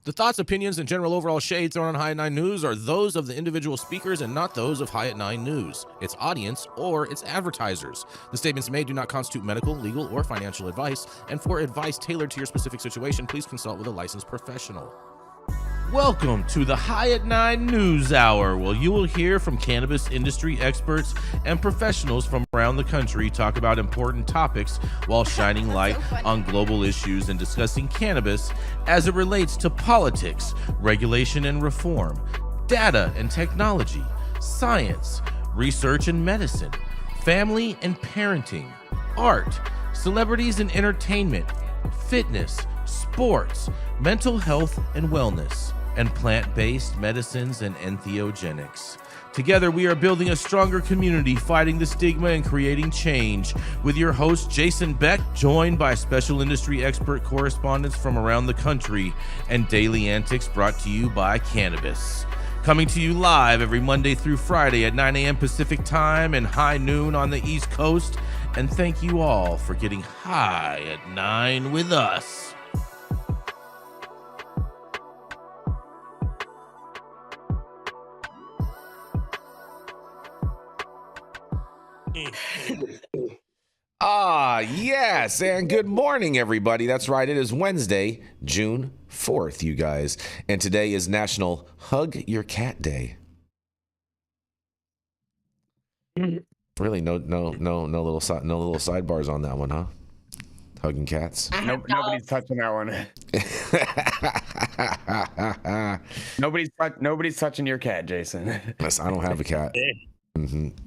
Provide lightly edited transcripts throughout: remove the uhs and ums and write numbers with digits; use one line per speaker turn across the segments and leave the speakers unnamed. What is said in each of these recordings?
The thoughts, opinions, and general overall shades thrown on High at 9 News are those of the individual speakers and not those of High at 9 News, its audience, or its advertisers. The statements made do not constitute medical, legal, or financial advice, and for advice tailored to your specific situation, please consult with a licensed professional. Welcome to the High at 9 News Hour, where you will hear from cannabis industry experts and professionals from around the country talk about important topics while shining light on global issues and discussing cannabis as it relates to politics, regulation and reform, data and technology, science, research and medicine, family and parenting, art, celebrities and entertainment, fitness, sports, mental health and wellness, and plant-based medicines and entheogenics. Together, we are building a stronger community, fighting the stigma and creating change. With your host, Jason Beck, joined by special industry expert correspondents from around the country, and daily antics brought to you by Cannabis. Coming to you live every Monday through Friday at 9 a.m. Pacific Time and high noon on the East Coast. And thank you all for getting high at 9 with us. Yes, and good morning, everybody. That's right, it is Wednesday, June 4th, you guys, and today is National Hug Your Cat Day. Really, no little sidebars on that one, huh? Hugging cats.
Nobody's touching that one. Nobody's touching your cat, Jason.
Yes, I don't have a cat.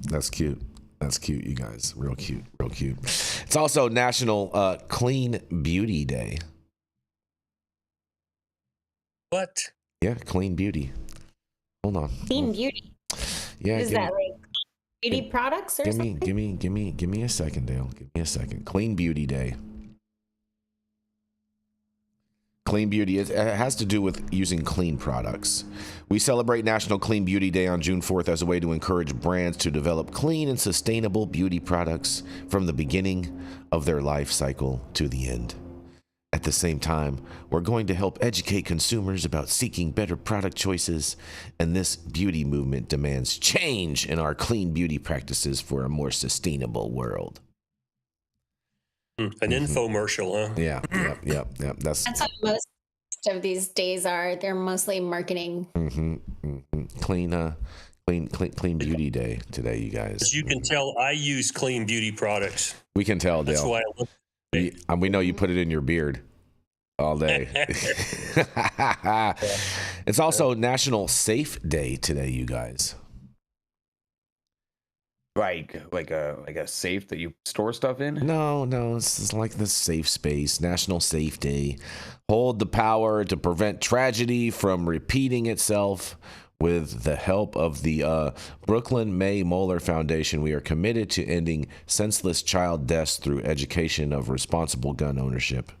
That's cute. That's cute, you guys. Real cute. It's also National Clean Beauty Day.
What?
Yeah, clean beauty. Hold on.
Clean beauty.
Yeah.
Is that like beauty products or something?
Give me a second, Dale. Give me a second. Clean Beauty Day. Clean beauty, it has to do with using clean products. We celebrate National Clean Beauty Day on June 4th as a way to encourage brands to develop clean and sustainable beauty products from the beginning of their life cycle to the end. At the same time, we're going to help educate consumers about seeking better product choices, and this beauty movement demands change in our clean beauty practices for a more sustainable world.
An infomercial, huh?
Yeah. That's
what most of these days are. They're mostly marketing.
Clean beauty day today, you guys.
As you can tell, I use clean beauty products.
We can tell, Dale.
That's why I look.
We know you put it in your beard all day. It's also National Safe Day today, you guys.
Like a safe that you store stuff in?
No, it's like the safe space. National Safe Day. Hold the power to prevent tragedy from repeating itself. With the help of the Brooklyn May Moeller Foundation, we are committed to ending senseless child deaths through education of responsible gun ownership.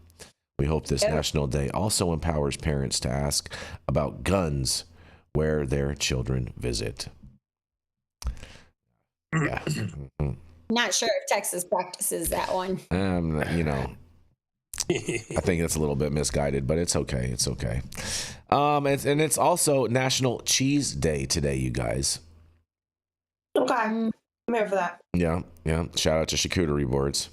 We hope this National Day also empowers parents to ask about guns where their children visit. Yeah.
Not sure if Texas practices that one.
I think it's a little bit misguided, but it's okay. It's okay. It's also National Cheese Day today, you guys.
Okay, I'm here for that.
Yeah. Shout out to charcuterie boards.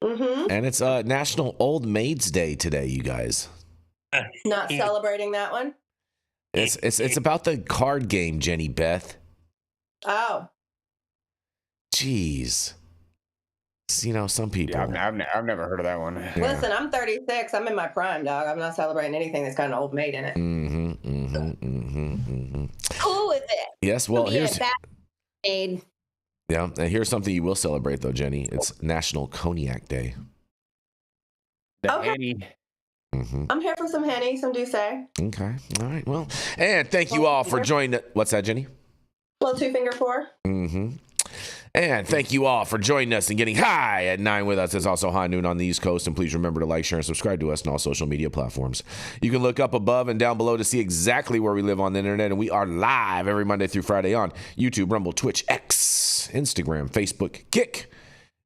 And it's National Old Maids Day today, you guys.
Not celebrating that one.
It's about the card game, Jenny Beth.
Oh.
Jeez. Some people.
Yeah, I've never heard of that one.
Yeah.
Listen, I'm 36. I'm in my prime, dog. I'm not celebrating anything that's got an old maid in it.
Cool with it.
Yes, well,
here's Maid.
Yeah, and here's something you will celebrate though, Jenny. It's National Cognac Day.
Okay. I'm here for some Henny, some Douce.
Okay. All right. Well, and thank you all for joining. What's that, Jenny?
Little 2-finger 4.
And thank you all for joining us and getting high at 9 with us. It's also high noon on the East Coast. And please remember to like, share, and subscribe to us on all social media platforms. You can look up above and down below to see exactly where we live on the internet. And we are live every Monday through Friday on YouTube, Rumble, Twitch, X, Instagram, Facebook, Kick,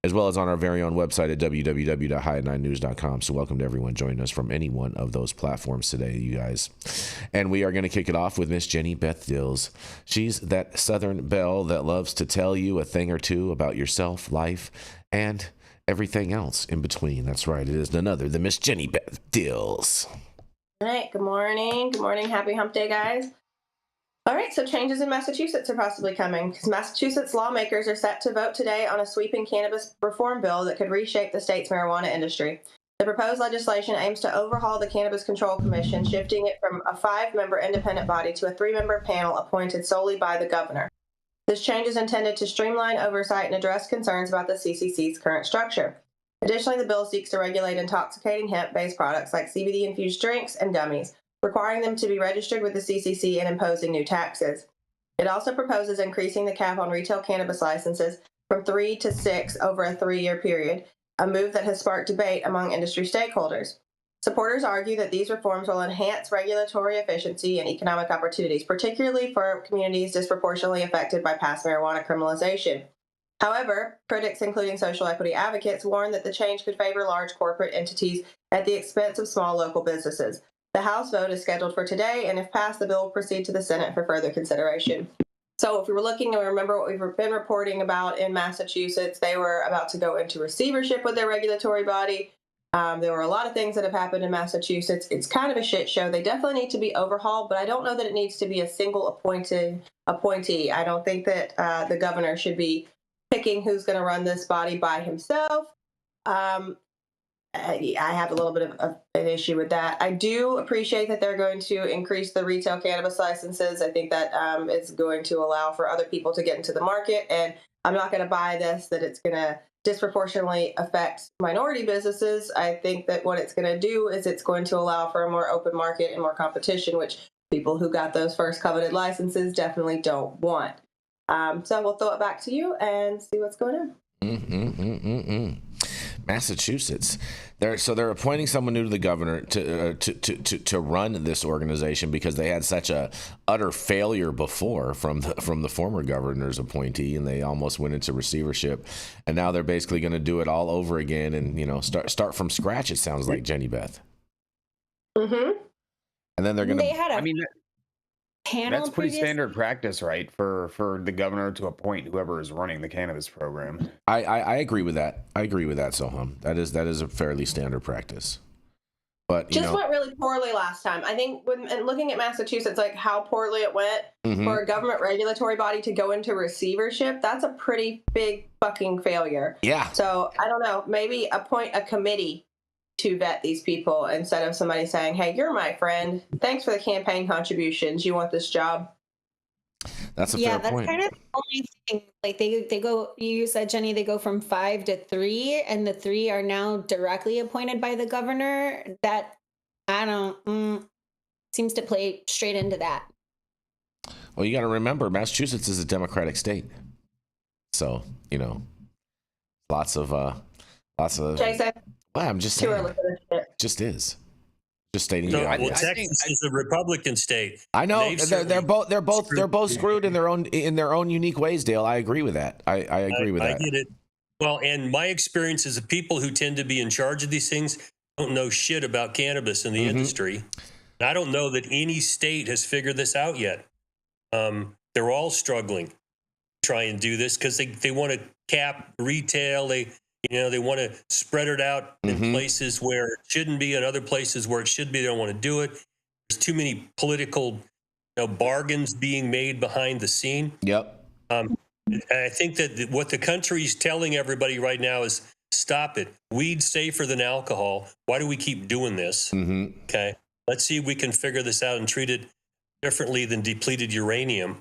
as well as on our very own website at www.high9news.com. So welcome to everyone joining us from any one of those platforms today, you guys. And we are going to kick it off with Miss Jenny Beth Dills. She's that Southern belle that loves to tell you a thing or two about yourself, life, and everything else in between. That's right. It is none other than Miss Jenny Beth Dills.
All right. Good morning. Good morning. Happy hump day, guys. All right. So changes in Massachusetts are possibly coming because Massachusetts lawmakers are set to vote today on a sweeping cannabis reform bill that could reshape the state's marijuana industry. The proposed legislation aims to overhaul the Cannabis Control Commission, shifting it from a 5-member independent body to a 3-member panel appointed solely by the governor. This change is intended to streamline oversight and address concerns about the CCC's current structure. Additionally, the bill seeks to regulate intoxicating hemp-based products like CBD-infused drinks and gummies, requiring them to be registered with the CCC and imposing new taxes. It also proposes increasing the cap on retail cannabis licenses from 3 to 6 over a 3-year period, a move that has sparked debate among industry stakeholders. Supporters argue that these reforms will enhance regulatory efficiency and economic opportunities, particularly for communities disproportionately affected by past marijuana criminalization. However, critics, including social equity advocates, warn that the change could favor large corporate entities at the expense of small local businesses. The House vote is scheduled for today, and if passed, the bill will proceed to the Senate for further consideration. So if we were looking to remember what we've been reporting about in Massachusetts, they were about to go into receivership with their regulatory body. There were a lot of things that have happened in Massachusetts. It's kind of a shit show. They definitely need to be overhauled, but I don't know that it needs to be a single appointee. I don't think that the governor should be picking who's going to run this body by himself. I have a little bit of an issue with that. I do appreciate that they're going to increase the retail cannabis licenses. I think that is going to allow for other people to get into the market. And I'm not going to buy this, that it's going to disproportionately affect minority businesses. I think that what it's going to do is it's going to allow for a more open market and more competition, which people who got those first coveted licenses definitely don't want. So we'll throw it back to you and see what's going on.
Massachusetts, they're appointing someone new to the governor to run this organization because they had such a utter failure before from the former governor's appointee, and they almost went into receivership, and now they're basically going to do it all over again and start from scratch. It sounds like, Jenny Beth.
Mm-hmm.
And then they're going to.
They had a panel.
That's pretty standard practice, right? For the governor to appoint whoever is running the cannabis program.
I agree with that. I agree with that, Sohum. That is a fairly standard practice. But
just went really poorly last time. I think and looking at Massachusetts, like how poorly it went for a government regulatory body to go into receivership, that's a pretty big fucking failure.
Yeah.
So I don't know, maybe appoint a committee to vet these people instead of somebody saying, hey, you're my friend. Thanks for the campaign contributions. You want this job?
That's a fair point.
Yeah, that's kind of the only thing. Like they go, you said, Jenny, they go from 5 to 3, and the 3 are now directly appointed by the governor. That, I don't, seems to play straight into that.
Well, you got to remember, Massachusetts is a Democratic state. So, lots of.
Jason?
Well, I'm just saying. Just is. Just stating.
So, Texas is a Republican state.
I know they're both screwed in their own unique ways, Dale. I agree with that. I agree with that.
I get it. Well, and my experience is the people who tend to be in charge of these things don't know shit about cannabis in the industry. And I don't know that any state has figured this out yet. They're all struggling to try and do this because they want to cap retail. They want to spread it out in places where it shouldn't be and other places where it should be. They don't want to do it. There's too many political bargains being made behind the scene. Yep. I think that what the country's telling everybody right now is stop it. Weed's safer than alcohol. Why do we keep doing this? Okay. Let's see if we can figure this out and treat it differently than depleted uranium.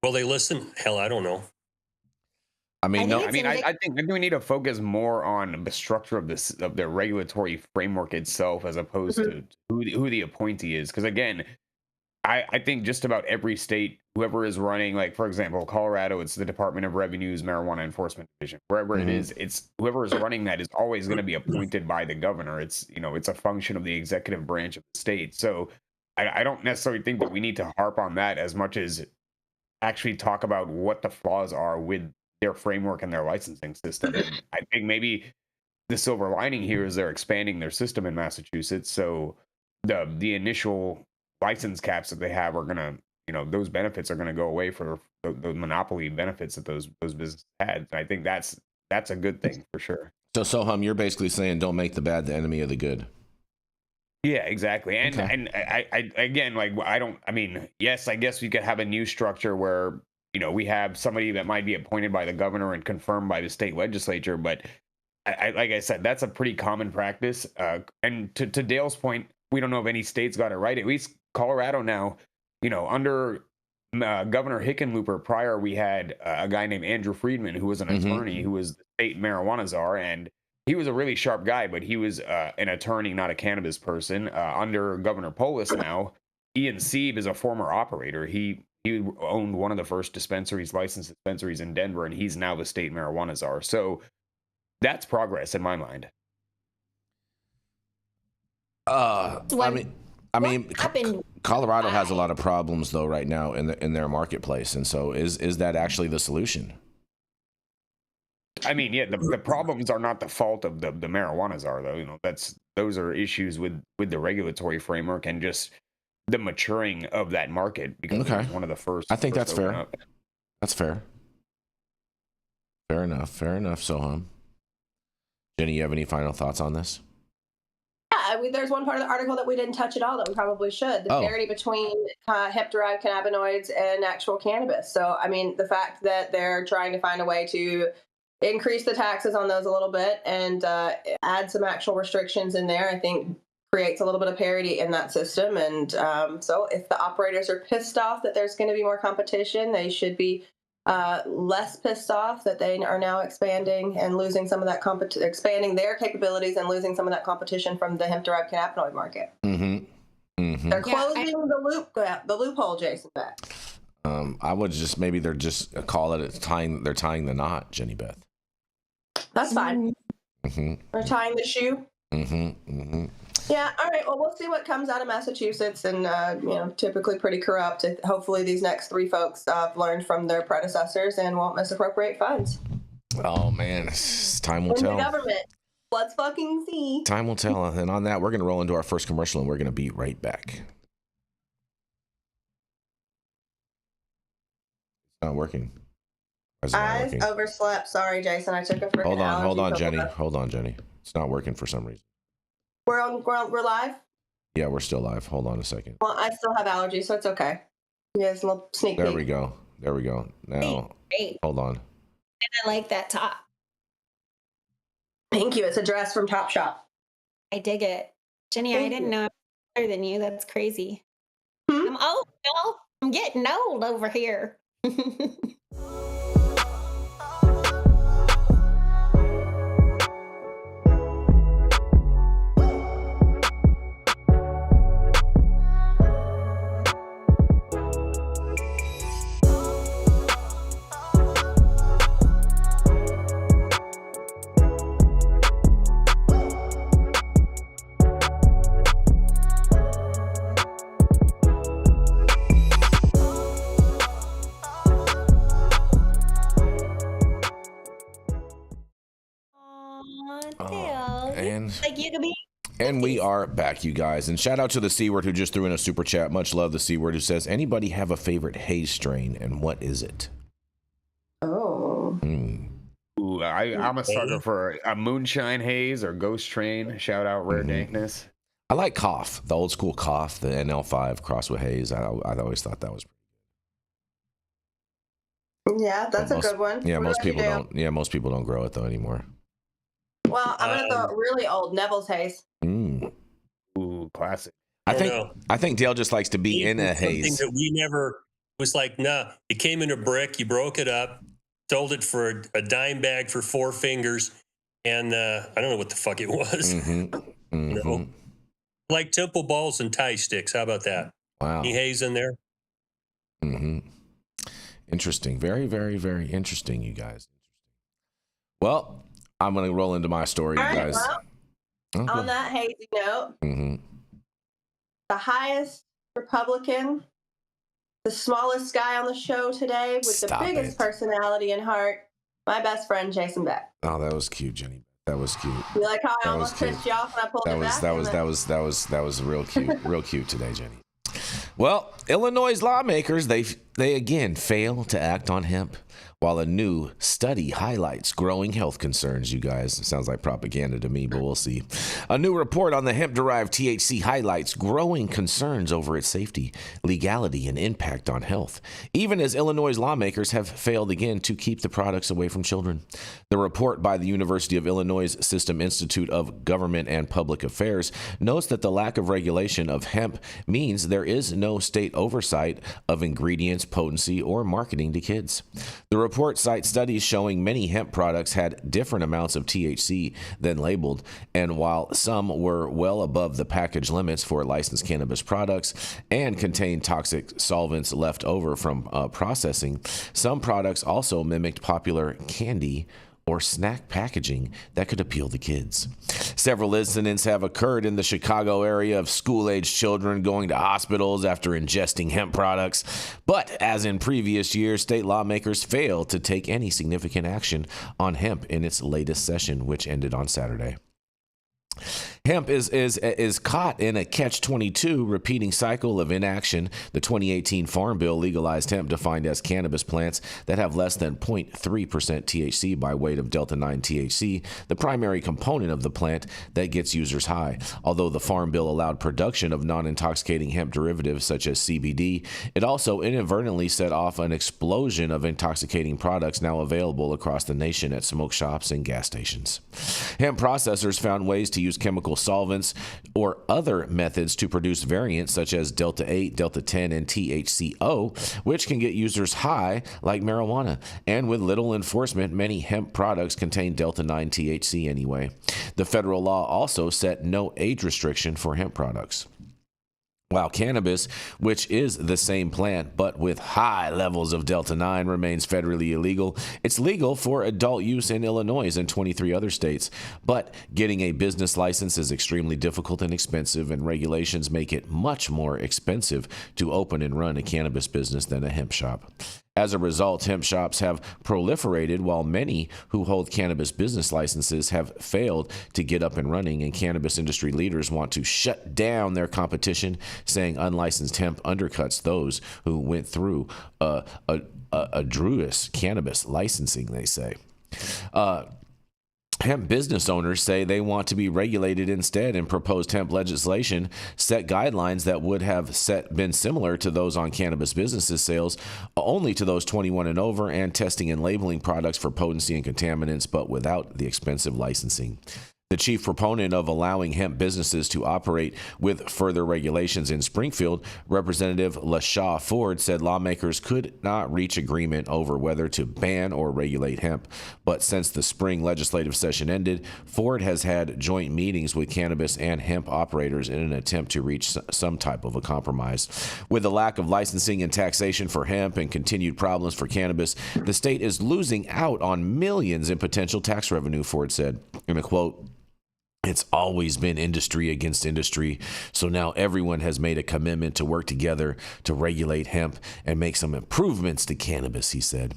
Will they listen? Hell, I don't know.
I think we need to focus more on the structure of their regulatory framework itself as opposed to who the appointee is. Because again, I think just about every state, whoever is running, like for example, Colorado, it's the Department of Revenue's Marijuana Enforcement Division. Wherever it is, it's whoever is running that is always going to be appointed by the governor. It's it's a function of the executive branch of the state. So I don't necessarily think that we need to harp on that as much as actually talk about what the flaws are with their framework and their licensing system. And I think maybe the silver lining here is they're expanding their system in Massachusetts. So the initial license caps that they have are gonna, those benefits are gonna go away for the monopoly benefits that those businesses had. And I think that's a good thing for sure.
So Sohum, you're basically saying don't make the bad the enemy of the good.
Yeah, exactly. And
Okay.
and I again, like, yes, I guess we could have a new structure where, we have somebody that might be appointed by the governor and confirmed by the state legislature, but like I said, that's a pretty common practice. And to Dale's point, we don't know if any states got it right. At least Colorado now, under Governor Hickenlooper prior, we had a guy named Andrew Friedman, who was an attorney, who was the state marijuana czar, and he was a really sharp guy, but he was an attorney, not a cannabis person. Under Governor Polis now, Ian Sieb is a former operator. He owned one of the first licensed dispensaries in Denver, and he's now the state marijuana czar. So that's progress in my mind.
Colorado has a lot of problems though right now in their marketplace, and so is that actually the solution?
I mean, yeah, the problems are not the fault of the marijuana czar, though. Those are issues with the regulatory framework and just the maturing of that market, because it was one of the first.
I think that's fair.
Up.
That's fair. Fair enough. Sohum. Jenny, you have any final thoughts on this?
Yeah, there's one part of the article that we didn't touch at all that we probably should. The parity between hemp-derived cannabinoids and actual cannabis. So, I mean, the fact that they're trying to find a way to increase the taxes on those a little bit and add some actual restrictions in there, I think creates a little bit of parity in that system. And so if the operators are pissed off that there's going to be more competition, they should be less pissed off that they are now expanding and losing some of that expanding their capabilities and losing some of that competition from the hemp-derived cannabinoid market. They're closing the loophole, Jason Beck.
I would just, maybe they're just they're tying the knot, Jenny Beth.
That's fine. They're tying the shoe. Yeah, all right. Well, we'll see what comes out of Massachusetts, and typically pretty corrupt. Hopefully, these next three folks have learned from their predecessors and won't misappropriate funds.
Oh man, time will tell.
The government. Let's fucking see.
Time will tell. And on that, we're going to roll into our first commercial, and we're going to be right back. It's not working.
I overslept. Sorry, Jason. I took a freaking
Hold on, Jenny. It's not working for some reason.
We're live?
Yeah, we're still live. Hold on a second.
Well, I still have allergies, so it's okay. You guys, a little sneak peek.
There we go. Now,
Great.
Hold on.
And I like that top.
Thank you. It's a dress from Topshop.
I dig it. Jenny, I didn't know I'm older than you. That's crazy. I'm old, y'all. I'm getting old over here.
And we are back, you guys. And shout out to the C Word who just threw in a super chat. Much love, the C Word, who says, anybody have a favorite haze strain, and what is it?
Oh.
Ooh, I'm a sucker for a moonshine haze or ghost train. Shout out Rare Dankness.
I like Cough, the old school Cough, the NL5 crossed with haze. I always thought that was
Yeah, that's a good one.
Yeah, most people don't. Yeah, most people don't grow it though anymore.
Well, I'm gonna go really old Neville's haze.
Ooh, classic.
I think Dale just likes to be in a haze.
Something that we never was like. Nah, it came in a brick. You broke it up, sold it for a dime bag for 4 fingers, and I don't know what the fuck it was. You know? Like temple balls and tie sticks. How about that?
Wow.
Any haze in there?
Interesting. Very, very, very interesting, you guys. Well, I'm going to roll into my story, you guys.
Well, on that hazy note, the highest Republican, the smallest guy on the show today with the biggest personality and heart, My best friend, Jason Beck.
Oh, that was cute, Jenny. That was cute.
You like how I
That
almost
was cute.
pissed you off when I pulled
That
it
was
back?
that was real cute. Real cute today, Jenny. Well, Illinois lawmakers, they again fail to act on hemp, while a new study highlights growing health concerns. You guys, it sounds like propaganda to me, but we'll see. A new report on the hemp-derived THC highlights growing concerns over its safety, legality, and impact on health, even as Illinois lawmakers have failed again to keep the products away from children. The report by the University of Illinois System Institute of Government and Public Affairs notes that the lack of regulation of hemp means there is no state oversight of ingredients, potency, or marketing to kids. The report cites studies showing many hemp products had different amounts of THC than labeled, and while some were well above the package limits for licensed cannabis products and contained toxic solvents left over from processing, some products also mimicked popular candy or snack packaging that could appeal to kids. Several incidents have occurred in the Chicago area of school-aged children going to hospitals after ingesting hemp products. But as in previous years, state lawmakers failed to take any significant action on hemp in its latest session, which ended on Saturday. Hemp is caught in a catch-22 repeating cycle of inaction. The 2018 Farm Bill legalized hemp defined as cannabis plants that have less than 0.3% THC by weight of Delta-9 THC, the primary component of the plant that gets users high. Although the Farm Bill allowed production of non-intoxicating hemp derivatives such as CBD, it also inadvertently set off an explosion of intoxicating products now available across the nation at smoke shops and gas stations. Hemp processors found ways to use chemical solvents or other methods to produce variants such as Delta-8, Delta-10, and THCO, which can get users high like marijuana. And with little enforcement, many hemp products contain Delta-9 THC anyway. The federal law also set no age restriction for hemp products. While cannabis, which is the same plant but with high levels of Delta-9, remains federally illegal, it's legal for adult use in Illinois and 23 other states. But getting a business license is extremely difficult and expensive, and regulations make it much more expensive to open and run a cannabis business than a hemp shop. As a result, hemp shops have proliferated, while many who hold cannabis business licenses have failed to get up and running, and cannabis industry leaders want to shut down their competition, saying unlicensed hemp undercuts those who went through a Druis cannabis licensing, they say. Hemp business owners say they want to be regulated instead, and proposed hemp legislation set guidelines that would have been similar to those on cannabis businesses sales, only to those 21 and over, and testing and labeling products for potency and contaminants, but without the expensive licensing. The chief proponent of allowing hemp businesses to operate with further regulations in Springfield, Representative LaShaw Ford, said lawmakers could not reach agreement over whether to ban or regulate hemp. But since the spring legislative session ended, Ford has had joint meetings with cannabis and hemp operators in an attempt to reach some type of a compromise. With the lack of licensing and taxation for hemp and continued problems for cannabis, the state is losing out on millions in potential tax revenue, Ford said. In a quote, "It's always been industry against industry, so now everyone has made a commitment to work together to regulate hemp and make some improvements to cannabis," he said.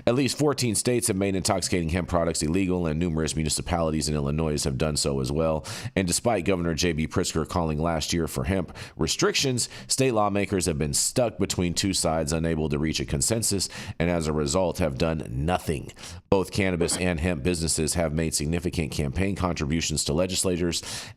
At least 14 states have made intoxicating hemp products illegal, and numerous municipalities in Illinois have done so as well. And despite Governor J.B. Pritzker calling last year for hemp restrictions, state lawmakers have been stuck between two sides, unable to reach a consensus, and as a result have done nothing. Both cannabis and hemp businesses have made significant campaign contributions to legislators,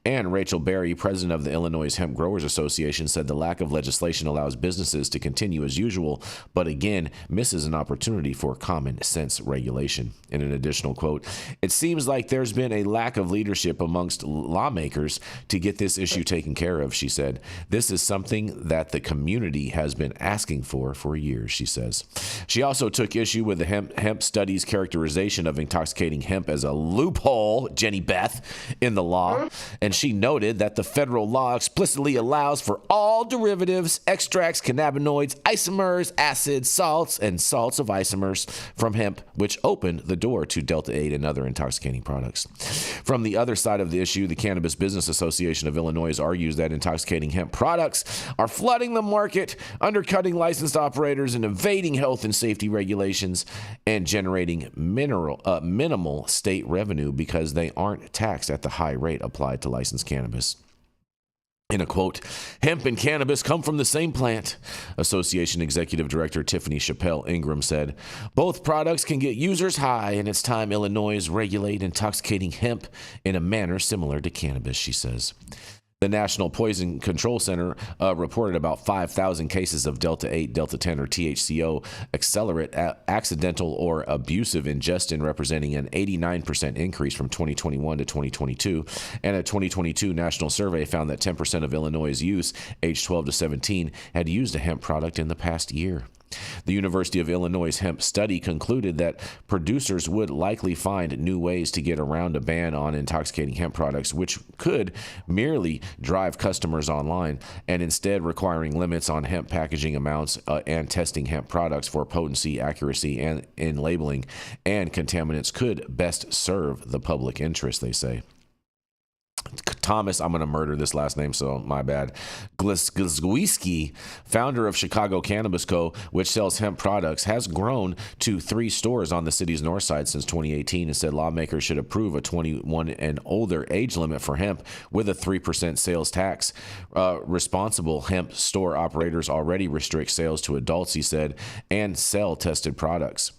and Rachel Berry, president of the Illinois Hemp Growers Association, said the lack of legislation allows businesses to continue as usual, but again misses an opportunity for common sense regulation. In an additional quote, "It seems like there's been a lack of leadership amongst lawmakers to get this issue taken care of," she said. "This is something that the community has been asking for years," she says. She also took issue with the hemp studies characterization of intoxicating hemp as a loophole, Jenny Beth, in the law, and she noted that the federal law explicitly allows for all derivatives, extracts, cannabinoids, isomers, acids, salts, and salts of isomers from hemp, which opened the door to Delta-8 and other intoxicating products. From the other side of the issue, the Cannabis Business Association of Illinois argues that intoxicating hemp products are flooding the market, undercutting licensed operators, and evading health and safety regulations, and generating minimal state revenue because they aren't taxed at the high rate applied to licensed cannabis. In a quote, hemp and cannabis come from the same plant, Association Executive Director Tiffany Chappelle Ingram said. Both products can get users high, and it's time Illinois regulate intoxicating hemp in a manner similar to cannabis, she says. The National Poison Control Center reported about 5,000 cases of Delta-8, Delta-10, or THCO accelerate accidental or abusive ingestion, representing an 89% increase from 2021 to 2022. And a 2022 national survey found that 10% of Illinois' youth, aged 12 to 17, had used a hemp product in the past year. The University of Illinois hemp study concluded that producers would likely find new ways to get around a ban on intoxicating hemp products, which could merely drive customers online, and instead requiring limits on hemp packaging amounts and testing hemp products for potency, accuracy, and in labeling and contaminants could best serve the public interest, they say. Thomas, I'm going to murder this last name, so my bad. Glizwiski, founder of Chicago Cannabis Co., which sells hemp products, has grown to 3 stores on the city's north side since 2018 and said lawmakers should approve a 21 and older age limit for hemp with a 3% sales tax. Responsible hemp store operators already restrict sales to adults, he said, and sell tested products.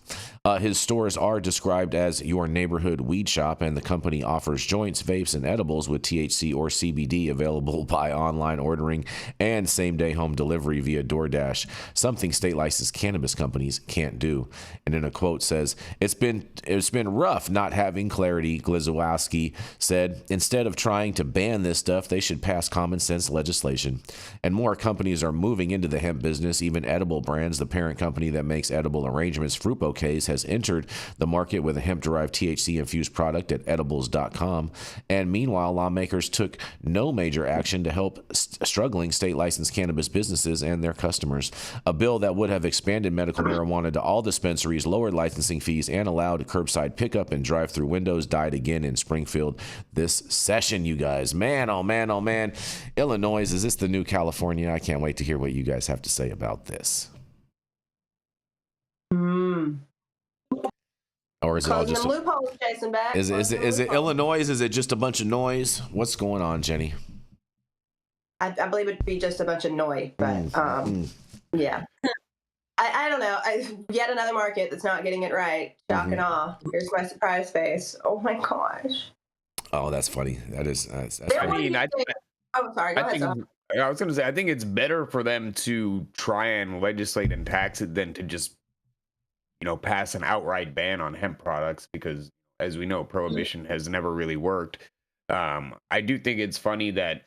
His stores are described as your neighborhood weed shop, and the company offers joints, vapes, and edibles with THC or CBD available by online ordering and same-day home delivery via DoorDash, something state-licensed cannabis companies can't do. And in a quote says, it's been rough not having clarity, Glizowski said. Instead of trying to ban this stuff, they should pass common sense legislation. And more companies are moving into the hemp business. Even Edible Brands, the parent company that makes edible arrangements, Fruit Bouquets, has entered the market with a hemp-derived THC-infused product at edibles.com. And meanwhile, lawmakers took no major action to help struggling state-licensed cannabis businesses and their customers. A bill that would have expanded medical marijuana to all dispensaries, lowered licensing fees, and allowed curbside pickup and drive-through windows died again in Springfield this session, you guys. Man, oh man, oh man. Illinois, is this the new California? I can't wait to hear what you guys have to say about this. Or is it all just
loopholes, Jason Beck?
Is it Illinois? Is it just a bunch of noise? What's going on, Jenny?
I believe it'd be just a bunch of noise, but yeah. I don't know. Yet another market that's not getting it right. Shock and awe. Here's my surprise face. Oh my gosh.
Oh, that's funny. That's
funny. Oh, sorry. Go ahead.
I was going to say, I think it's better for them to try and legislate and tax it than to just, pass an outright ban on hemp products, because as we know, prohibition has never really worked. I do think it's funny that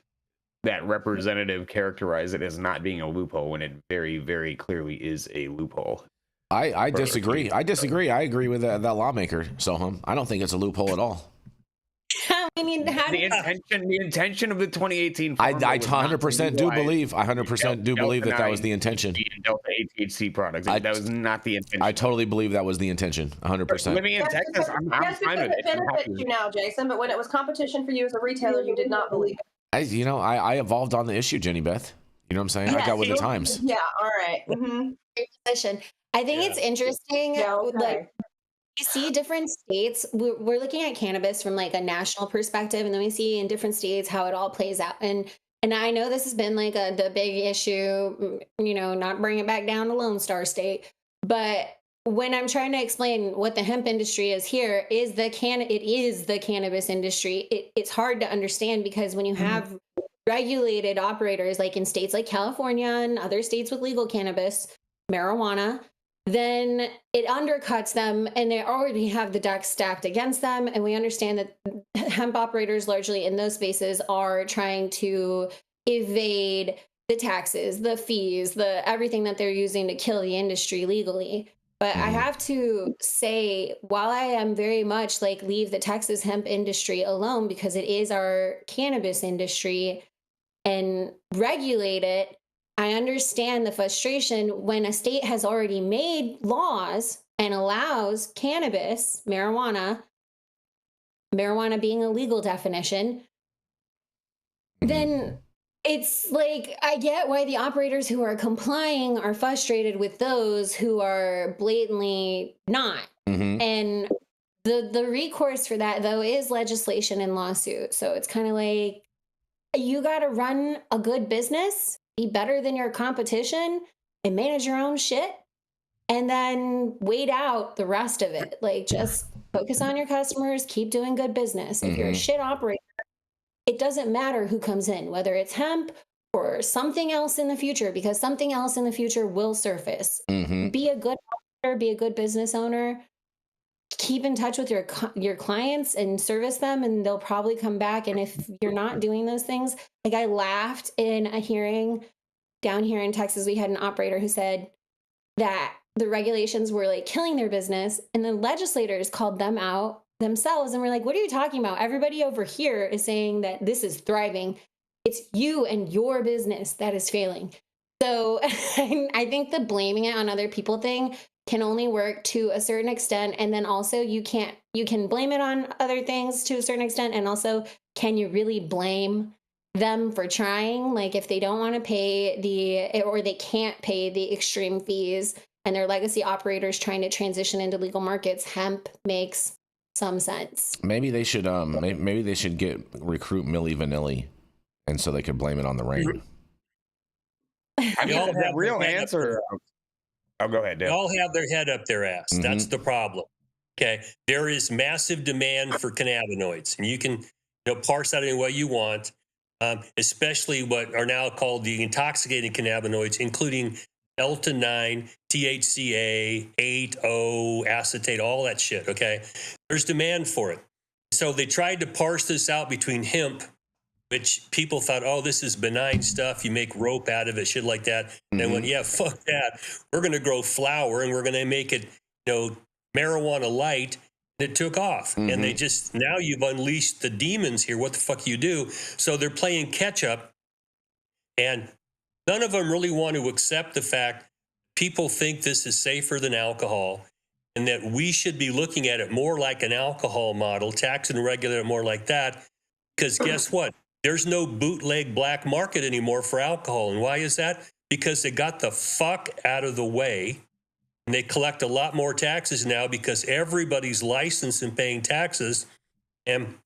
representative characterized it as not being a loophole when it very, very clearly is a loophole.
I disagree. I agree with that lawmaker, Sohum. I don't think it's a loophole at all.
I mean,
the intention of the 2018
I 100% do believe. I 100% do believe that was the intention.
Delta-8 THC products. That was not the intention.
I totally believe that was the intention. 100%.
Living in Texas, I'm fine with it.
It benefits you now, Jason. But when it was competition for you as a retailer, you did not believe it.
I evolved on the issue, Jenny Beth. You know what I'm saying? I got with the times.
Yeah. All right.
Great position. I think it's interesting.
Yeah, okay.
Like, you see different states, we're looking at cannabis from like a national perspective, and then we see in different states how it all plays out. And I know this has been like the big issue, not bring it back down to Lone Star State. But when I'm trying to explain what the hemp industry is here, it is the cannabis industry. It's hard to understand, because when you have regulated operators, like in states like California and other states with legal cannabis, marijuana, then it undercuts them, and they already have the deck stacked against them. And we understand that hemp operators largely in those spaces are trying to evade the taxes, the fees, everything that they're using to kill the industry legally. But I have to say, while I am very much like leave the Texas hemp industry alone because it is our cannabis industry and regulate it, I understand the frustration when a state has already made laws and allows cannabis, marijuana being a legal definition, then it's like, I get why the operators who are complying are frustrated with those who are blatantly not. And the recourse for that, though, is legislation and lawsuit. So it's kind of like, you got to run a good business, be better than your competition, and manage your own shit, and then wait out the rest of it. Like, just focus on your customers, keep doing good business. If you're a shit operator, it doesn't matter who comes in, whether it's hemp or something else in the future, because something else in the future will surface. Be a good operator, be a good business owner. Keep in touch with your clients and service them, and they'll probably come back. And if you're not doing those things, like, I laughed in a hearing down here in Texas, we had an operator who said that the regulations were like killing their business, and the legislators called them out themselves and were like, what are you talking about? Everybody over here is saying that this is thriving. It's you and your business that is failing. So I think the blaming it on other people thing can only work to a certain extent. And then also you can blame it on other things to a certain extent. And also, can you really blame them for trying? Like, if they don't want to pay or they can't pay the extreme fees and their legacy operators trying to transition into legal markets, hemp makes some sense.
Maybe they should recruit Milli Vanilli, and so they could blame it on the rain.
I mean, the real answer. Oh, go ahead, Dale.
They all have their head up their ass. That's the problem. Okay, there is massive demand for cannabinoids, and you can parse that any way you want, especially what are now called the intoxicating cannabinoids, including Delta-9, THCA, 8-O, acetate, all that shit, okay? There's demand for it. So they tried to parse this out between hemp, which people thought, oh, this is benign stuff. You make rope out of it, shit like that. And then went, yeah, fuck that. We're going to grow flower and we're going to make it, marijuana light. And it took off. And they just, now you've unleashed the demons here. What the fuck you do? So they're playing catch up. And none of them really want to accept the fact people think this is safer than alcohol and that we should be looking at it more like an alcohol model, tax and regulate it more like that. Because guess what? There's no bootleg black market anymore for alcohol. And why is that? Because they got the fuck out of the way. And they collect a lot more taxes now because everybody's licensed and paying taxes. And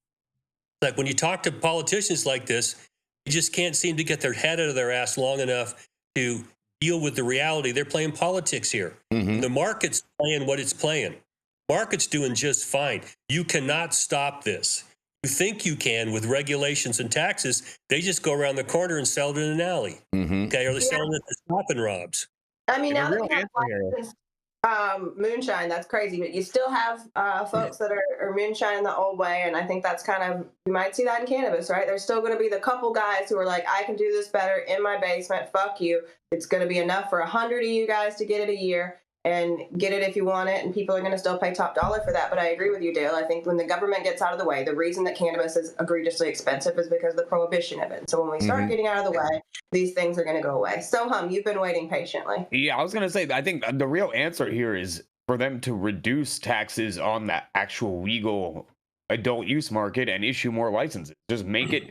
like when you talk to politicians like this, they just can't seem to get their head out of their ass long enough to deal with the reality. They're playing politics here. The market's playing what it's playing. Market's doing just fine. You cannot stop this. You think you can with regulations and taxes. They just go around the corner and sell it in an alley. Okay, or they're selling it to stop and robs.
I mean, now that we have moonshine, that's crazy, but you still have folks that are moonshining the old way, and I think that's kind of, you might see that in cannabis, right? There's still going to be the couple guys who are like, I can do this better in my basement, fuck you. It's going to be enough for 100 of you guys to get it a year and get it if you want it, and people are going to still pay top dollar for that. But I agree with you, Dale. I think when the government gets out of the way, the reason that cannabis is egregiously expensive is because of the prohibition of it. So when we start getting out of the way, these things are going to go away. Sohum, you've been waiting patiently.
Yeah, I was going to say, I think the real answer here is for them to reduce taxes on the actual legal adult use market and issue more licenses. Just make it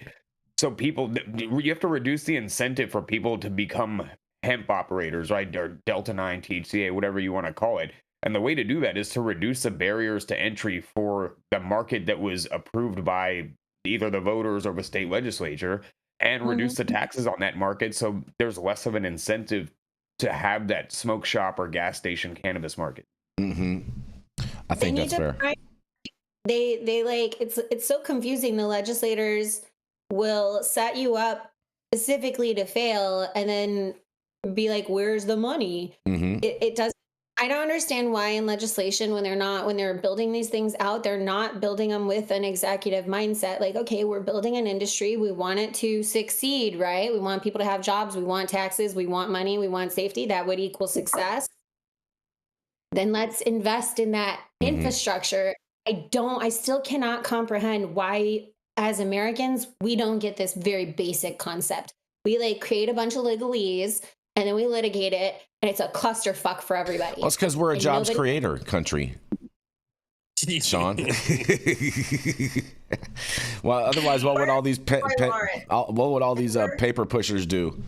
so people, you have to reduce the incentive for people to become hemp operators, right? Or Delta-9, THCA, whatever you want to call it. And the way to do that is to reduce the barriers to entry for the market that was approved by either the voters or the state legislature, and reduce the taxes on that market so there's less of an incentive to have that smoke shop or gas station cannabis market.
I think that's fair.
They like, it's so confusing. The legislators will set you up specifically to fail and then be like, where's the money? It does. I don't understand why in legislation, when they're building these things out, they're not building them with an executive mindset. Like, okay, we're building an industry. We want it to succeed, right? We want people to have jobs. We want taxes. We want money. We want safety. That would equal success. then let's invest in that infrastructure. I still cannot comprehend why, as Americans, we don't get this very basic concept. We like create a bunch of legalese and then we litigate it, and it's a clusterfuck for everybody.
Well, it's because we're a jobs creator country, Shaun. Well, otherwise, what would all these paper pushers do?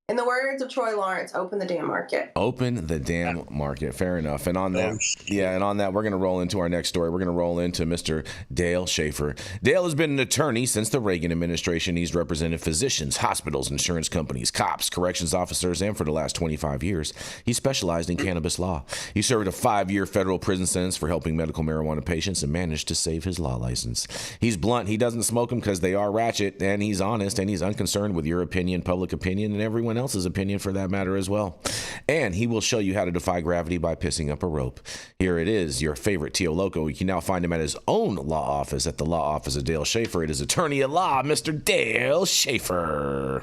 In the words of Troy Lawrence, open the damn market.
Open the damn market. Fair enough. And on that, we're going to roll into our next story. We're going to roll into Mr. Dale Schafer. Dale has been an attorney since the Reagan administration. He's represented physicians, hospitals, insurance companies, cops, corrections officers, and for the last 25 years, he specialized in cannabis law. He served a 5-year federal prison sentence for helping medical marijuana patients and managed to save his law license. He's blunt. He doesn't smoke them because they are ratchet, and he's honest, and he's unconcerned with your opinion, public opinion, and everyone else's opinion for that matter as well. And he will show you how to defy gravity by pissing up a rope. Here it is, your favorite Tio Loco. You can now find him at his own law office at the law office of Dale Schafer. It is attorney at law, Mr. Dale Schafer.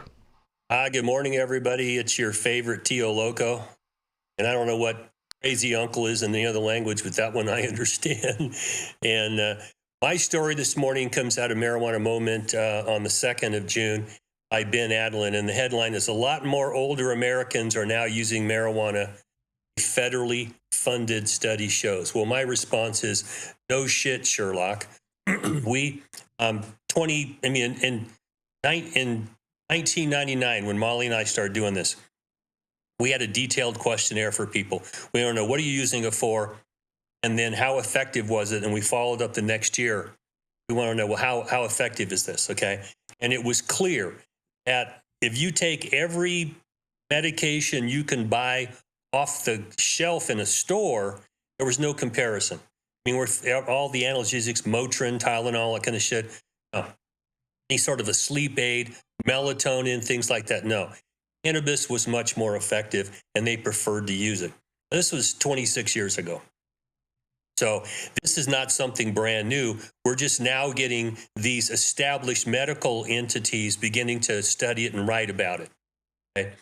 Hi, good morning, everybody. It's your favorite Tio Loco. And I don't know what crazy uncle is in the other language, but that one I understand. And my story this morning comes out of Marijuana Moment on the 2nd of June. By Ben Adlin, and the headline is, a lot more older Americans are now using marijuana, a federally funded study shows. Well, my response is, no shit, Sherlock. In 1999, when Molly and I started doing this, we had a detailed questionnaire for people. We don't know, what are you using it for? And then how effective was it? And we followed up the next year. We want to know, well, how effective is this? Okay. And it was clear that if you take every medication you can buy off the shelf in a store, there was no comparison. I mean, all the analgesics, Motrin, Tylenol, that kind of shit. No. Any sort of a sleep aid, melatonin, things like that. No. Cannabis was much more effective, and they preferred to use it. This was 26 years ago. So this is not something brand new. We're just now getting these established medical entities beginning to study it and write about it. Okay?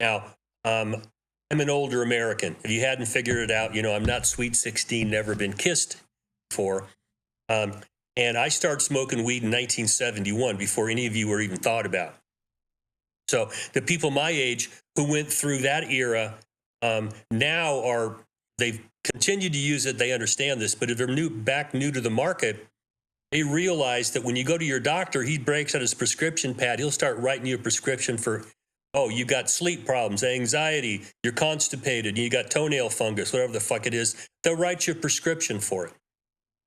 Now, I'm an older American. If you hadn't figured it out, I'm not sweet 16, never been kissed before. And I started smoking weed in 1971 before any of you were even thought about. So the people my age who went through that era now they've continued to use it, they understand this, but if they're new to the market, they realize that when you go to your doctor, he breaks out his prescription pad, he'll start writing you a prescription for, you got sleep problems, anxiety, you're constipated, you got toenail fungus, whatever the fuck it is, they'll write you a prescription for it.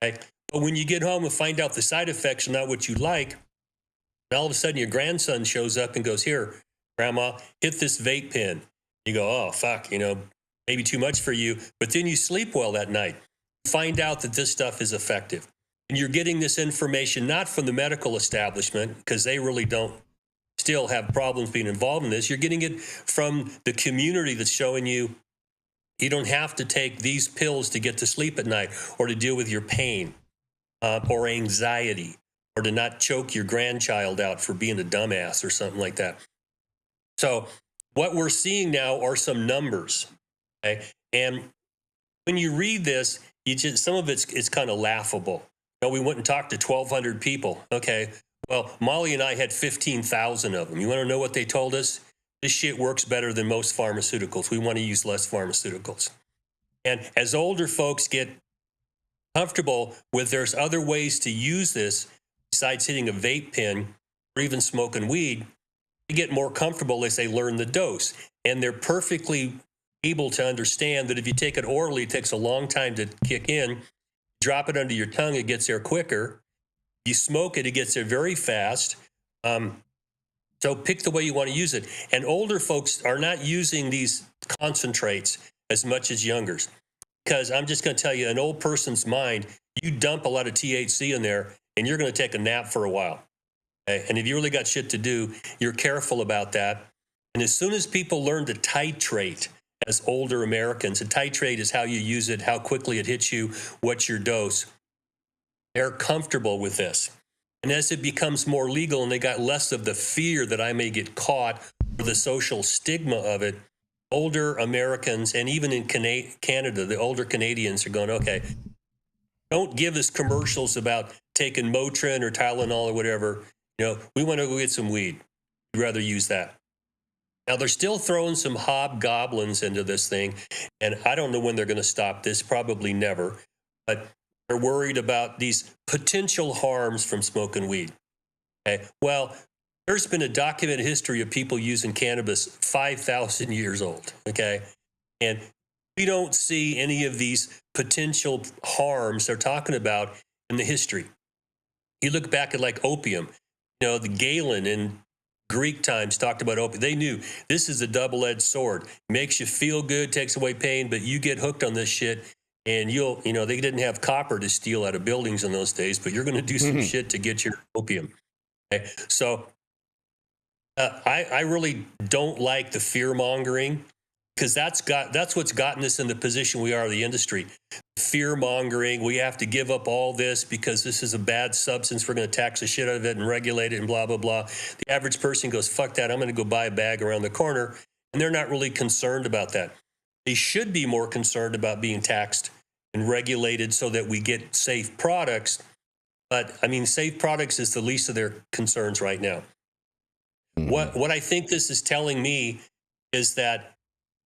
Okay? But when you get home and find out the side effects are not what you like, and all of a sudden your grandson shows up and goes, here, Grandma, hit this vape pen. You go, oh, fuck, maybe too much for you, but then you sleep well that night. Find out that this stuff is effective. And you're getting this information not from the medical establishment, because they really don't still have problems being involved in this. You're getting it from the community that's showing you don't have to take these pills to get to sleep at night, or to deal with your pain or anxiety, or to not choke your grandchild out for being a dumbass or something like that. So what we're seeing now are some numbers. Okay? And when you read this, some of it's kind of laughable. We went and talked to 1,200 people. Okay, well, Molly and I had 15,000 of them. You want to know what they told us? This shit works better than most pharmaceuticals. We want to use less pharmaceuticals. And as older folks get comfortable with there's other ways to use this besides hitting a vape pen or even smoking weed, they get more comfortable as they learn the dose. And they're perfectly able to understand that if you take it orally, it takes a long time to kick in. Drop it under your tongue, it gets there quicker. You smoke it, it gets there very fast. So pick the way you want to use it. And older folks are not using these concentrates as much as youngers. Because I'm just going to tell you, an old person's mind, you dump a lot of THC in there, and you're going to take a nap for a while. Okay? And if you really got shit to do, you're careful about that. And as soon as people learn to titrate, as older Americans, a titrate is how you use it, how quickly it hits you, what's your dose. They're comfortable with this. And as it becomes more legal and they got less of the fear that I may get caught or the social stigma of it, older Americans, and even in Canada, the older Canadians are going, okay, don't give us commercials about taking Motrin or Tylenol or whatever. We want to go get some weed. We'd rather use that. Now, they're still throwing some hobgoblins into this thing, and I don't know when they're going to stop this, probably never, but they're worried about these potential harms from smoking weed. Okay? Well, there's been a documented history of people using cannabis 5,000 years old, okay? And we don't see any of these potential harms they're talking about in the history. You look back at like opium, the Galen in Greek times talked about opium. They knew this is a double-edged sword. Makes you feel good, takes away pain, but you get hooked on this shit and they didn't have copper to steal out of buildings in those days, but you're going to do some shit to get your opium. Okay? So I really don't like the fear mongering, because that's what's gotten us in the position we are, the industry. Fear mongering. We have to give up all this because this is a bad substance. We're going to tax the shit out of it and regulate it and blah, blah, blah. The average person goes, fuck that. I'm going to go buy a bag around the corner. And they're not really concerned about that. They should be more concerned about being taxed and regulated so that we get safe products. But I mean, safe products is the least of their concerns right now. What I think this is telling me is that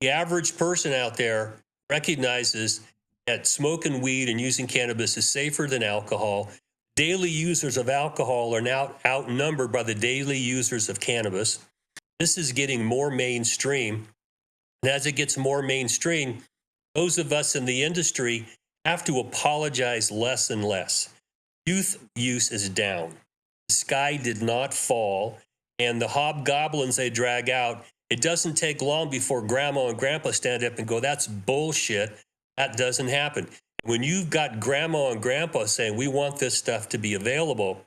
the average person out there recognizes that smoking weed and using cannabis is safer than alcohol. Daily users of alcohol are now outnumbered by the daily users of cannabis. This is getting more mainstream. And as it gets more mainstream, those of us in the industry have to apologize less and less. Youth use is down. The sky did not fall. And the hobgoblins they drag out, it doesn't take long before grandma and grandpa stand up and go, that's bullshit. That doesn't happen. When you've got grandma and grandpa saying, we want this stuff to be available,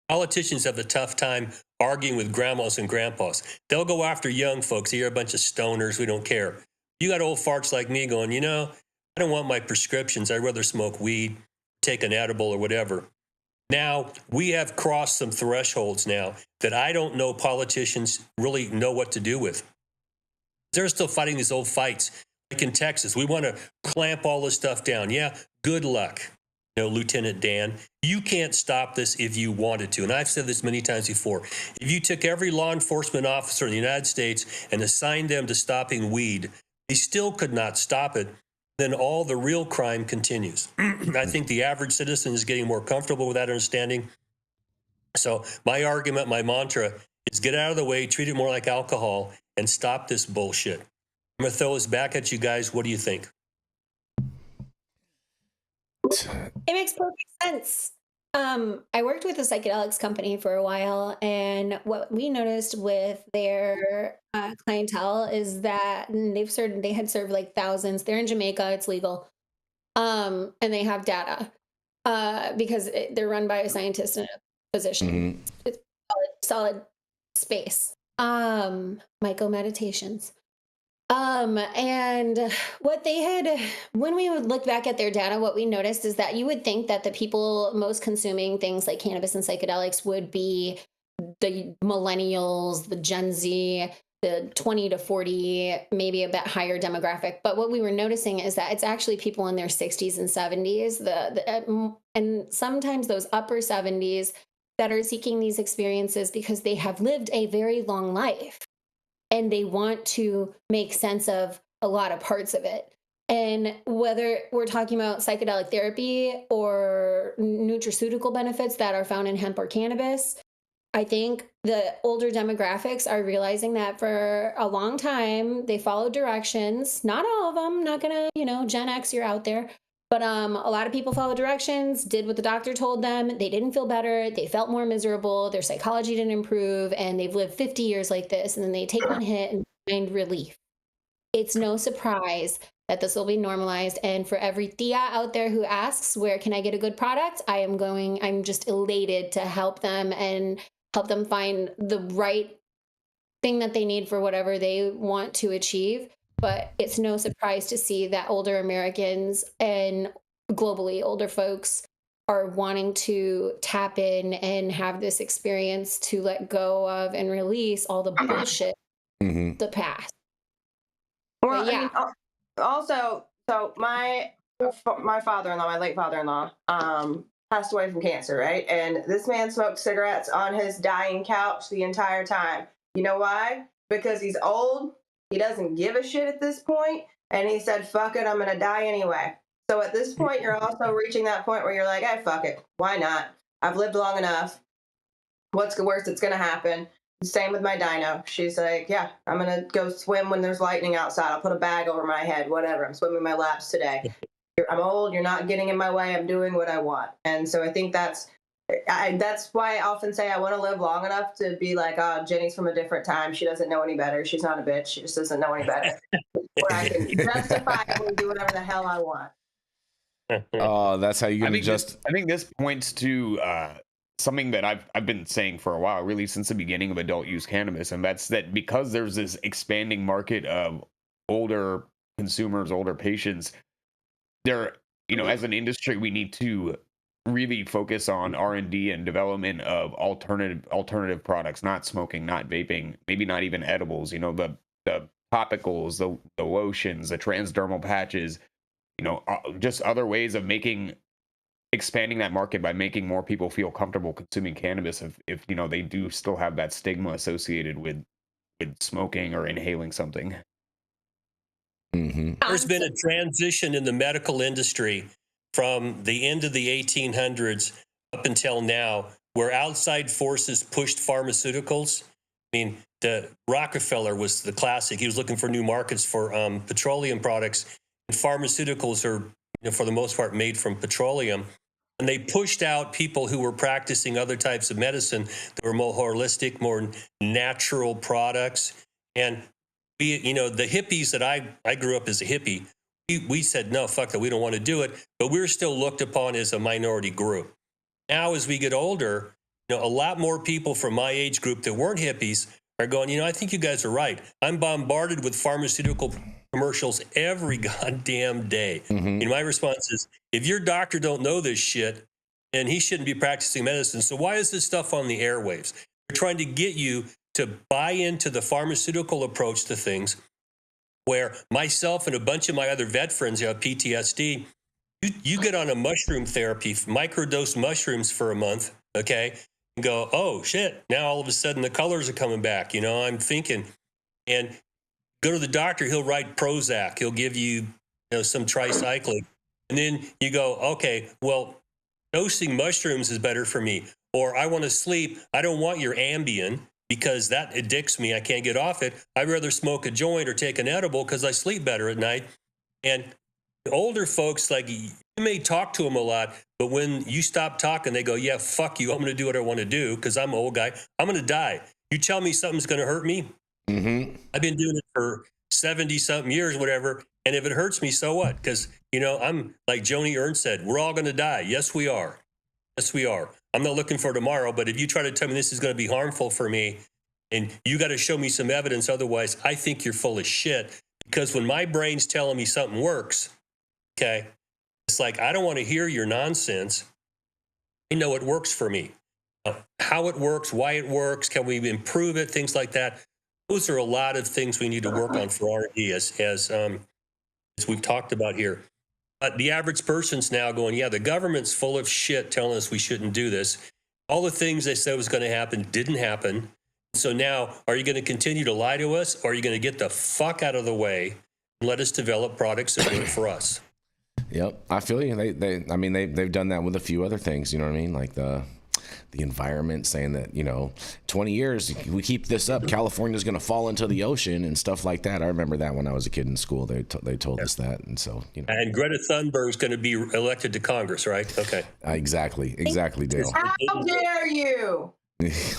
politicians have a tough time arguing with grandmas and grandpas. They'll go after young folks. You're a bunch of stoners. We don't care. You got old farts like me going, I don't want my prescriptions. I'd rather smoke weed, take an edible or whatever. Now, we have crossed some thresholds now that I don't know politicians really know what to do with. They're still fighting these old fights. Like in Texas, we want to clamp all this stuff down. Yeah, good luck, Lieutenant Dan. You can't stop this if you wanted to. And I've said this many times before. If you took every law enforcement officer in the United States and assigned them to stopping weed, they still could not stop it. Then all the real crime continues. I think the average citizen is getting more comfortable with that understanding. So my argument, my mantra is get out of the way, treat it more like alcohol, and stop this bullshit. I'm going to throw this back at you guys. What do you think?
It makes perfect sense. I worked with a psychedelics company for a while, and what we noticed with their clientele is that they had served like thousands. They're in Jamaica, it's legal, and they have data because they're run by a scientist and a physician. It's solid space. Myco meditations. And what they had, when we would look back at their data, what we noticed is that you would think that the people most consuming things like cannabis and psychedelics would be the millennials, the Gen Z, the 20 to 40, maybe a bit higher demographic. But what we were noticing is that it's actually people in their 60s and 70s, and sometimes those upper 70s that are seeking these experiences because they have lived a very long life. And they want to make sense of a lot of parts of it. And whether we're talking about psychedelic therapy or nutraceutical benefits that are found in hemp or cannabis, I think the older demographics are realizing that for a long time, they followed directions. Not all of them, not gonna, Gen X, you're out there. But a lot of people followed directions, did what the doctor told them. They didn't feel better. They felt more miserable. Their psychology didn't improve. And they've lived 50 years like this. And then they take one hit and find relief. It's no surprise that this will be normalized. And for every tia out there who asks, where can I get a good product? I'm just elated to help them and help them find the right thing that they need for whatever they want to achieve. But it's no surprise to see that older Americans and globally older folks are wanting to tap in and have this experience to let go of and release all the bullshit, the past.
Well,
But yeah.
I mean, also, so my father-in-law, my late father-in-law, passed away from cancer, right? And this man smoked cigarettes on his dying couch the entire time. You know why? Because he's old. He doesn't give a shit at this point, and he said, "Fuck it, I'm gonna die anyway." So at this point, you're also reaching that point where you're like, "Hey, fuck it, why not? I've lived long enough. What's the worst that's gonna happen?" Same with my dino. She's like, "Yeah, I'm gonna go swim when there's lightning outside. I'll put a bag over my head, whatever. I'm swimming my laps today. I'm old. You're not getting in my way. I'm doing what I want." And so I think that's why I often say I want to live long enough to be like, "Oh, Jenny's from a different time. She doesn't know any better. She's not a bitch. She just doesn't know any better." Where I can justifiably do whatever the hell I want.
Oh, that's how you're gonna
I think this points to something that I've been saying for a while, really since the beginning of adult use cannabis, and that's that because there's this expanding market of older consumers, older patients, there, as an industry, we need to really focus on R&D and development of alternative products, not smoking, not vaping, maybe not even edibles. The topicals, the lotions, the transdermal patches. Just other ways of expanding that market by making more people feel comfortable consuming cannabis if they do still have that stigma associated with smoking or inhaling something.
Mm-hmm.
There's been a transition in the medical industry from the end of the 1800s up until now, where outside forces pushed pharmaceuticals. I mean, the Rockefeller was the classic. He was looking for new markets for petroleum products. And pharmaceuticals are, for the most part, made from petroleum. And they pushed out people who were practicing other types of medicine that were more holistic, more natural products. And the hippies that I grew up as a hippie, we said, no, fuck that, we don't want to do it. But we're still looked upon as a minority group. Now, as we get older, a lot more people from my age group that weren't hippies are going, I think you guys are right. I'm bombarded with pharmaceutical commercials every goddamn day.
Mm-hmm.
And my response is, if your doctor don't know this shit, and he shouldn't be practicing medicine, so why is this stuff on the airwaves? They're trying to get you to buy into the pharmaceutical approach to things, where myself and a bunch of my other vet friends who have PTSD, you get on a mushroom therapy, microdose mushrooms for a month, okay, and go, oh shit, now all of a sudden the colors are coming back. I'm thinking, and go to the doctor, he'll write Prozac, he'll give you, some tricyclic, and then you go, okay, well, dosing mushrooms is better for me, or I want to sleep, I don't want your Ambien because that addicts me, I can't get off it. I'd rather smoke a joint or take an edible because I sleep better at night. And older folks, like, you may talk to them a lot, but when you stop talking, they go, yeah, fuck you, I'm going to do what I want to do because I'm an old guy, I'm going to die. You tell me something's going to hurt me,
Mm-hmm.
I've been doing it for 70-something years, whatever, and if it hurts me, so what? Because, I'm, like Joni Ernst said, we're all going to die. Yes, we are. Yes, we are. I'm not looking for tomorrow, but if you try to tell me this is going to be harmful for me, and you got to show me some evidence, otherwise, I think you're full of shit. Because when my brain's telling me something works, okay, it's like, I don't want to hear your nonsense. I know it works for me. How it works, why it works, can we improve it, things like that. Those are a lot of things we need to work on for R&D, as we've talked about here. But the average person's now going, yeah, the government's full of shit telling us we shouldn't do this. All the things they said was going to happen didn't happen. So now, are you going to continue to lie to us, or are you going to get the fuck out of the way and let us develop products that work for us?
Yep, I feel you. They've done that with a few other things. You know what I mean? Like the environment, saying that 20 years we keep this up, California's going to fall into the ocean and stuff like that. I remember that when I was a kid in school, they told us that, and so And
Greta Thunberg's going to be elected to Congress, right? Okay.
Exactly, Dale.
How dare you?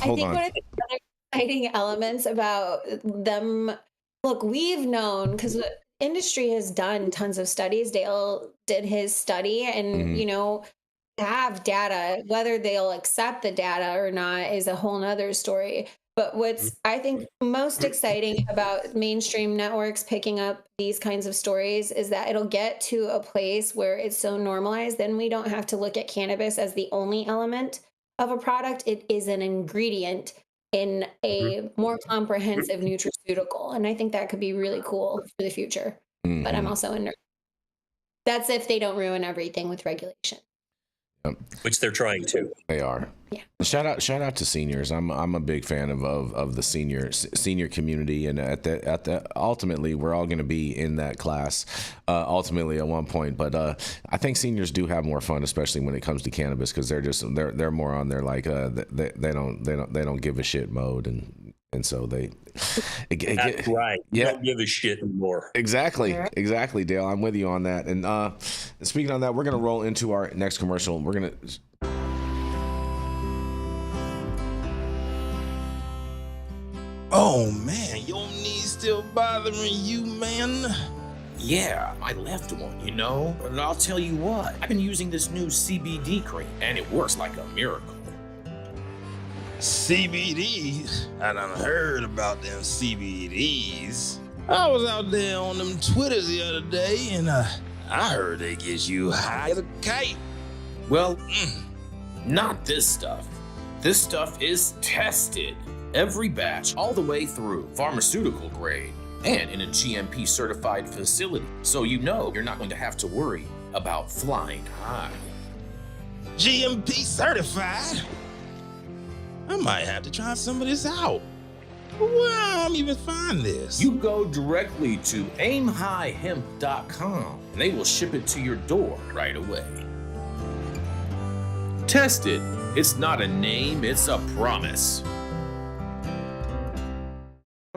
Hold on.
One of the other exciting elements about them, look, we've known, because the industry has done tons of studies. Dale did his study, and have data. Whether they'll accept the data or not is a whole nother story. But what's, I think, most exciting about mainstream networks picking up these kinds of stories is that it'll get to a place where it's so normalized, then we don't have to look at cannabis as the only element of a product. It is an ingredient. in a more comprehensive nutraceutical. And I think that could be really cool for the future. But I'm also in. That's if they don't ruin everything with regulation.
Which they're trying to.
They are.
Yeah.
Shout out to seniors. I'm a big fan of the senior community, and at the ultimately we're all going to be in that class ultimately at one point. But I think seniors do have more fun, especially when it comes to cannabis, because they're more on their like they don't give a shit mode, and so
That's right.
Yeah.
Don't give a shit anymore.
Exactly, Dale. I'm with you on that. And speaking on that, we're gonna roll into our next commercial. We're gonna.
Oh man, your knees still bothering you, man?
Yeah, my left one, you know? But I'll tell you what, I've been using this new CBD cream, and it works like a miracle.
CBDs? I done heard about them CBDs. I was out there on them Twitters the other day, and I heard they get you high as a kite.
Well, not this stuff. This stuff is tested. Every batch, all the way through, pharmaceutical grade, and in a GMP certified facility. So you know you're not going to have to worry about flying high.
GMP certified? I might have to try some of this out. Where I'm even find this?
You go directly to aimhighhemp.com and they will ship it to your door right away. Tested. It's not a name, it's a promise.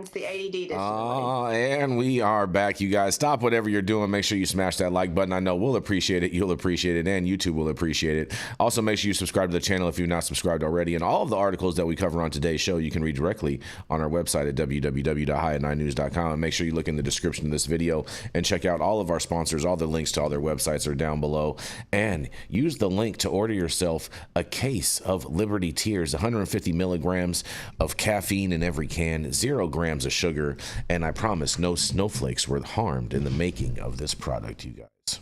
It's the ADD edition.
And we are back, you guys. Stop whatever you're doing. Make sure you smash that like button. I know we'll appreciate it. You'll appreciate it. And YouTube will appreciate it. Also, make sure you subscribe to the channel if you're not subscribed already. And all of the articles that we cover on today's show, you can read directly on our website at www.high9news.com. And make sure you look in the description of this video and check out all of our sponsors. All the links to all their websites are down below. And use the link to order yourself a case of Liberty Tears, 150 milligrams of caffeine in every can, 0 grams of sugar, and I promise no snowflakes were harmed in the making of this product, you guys.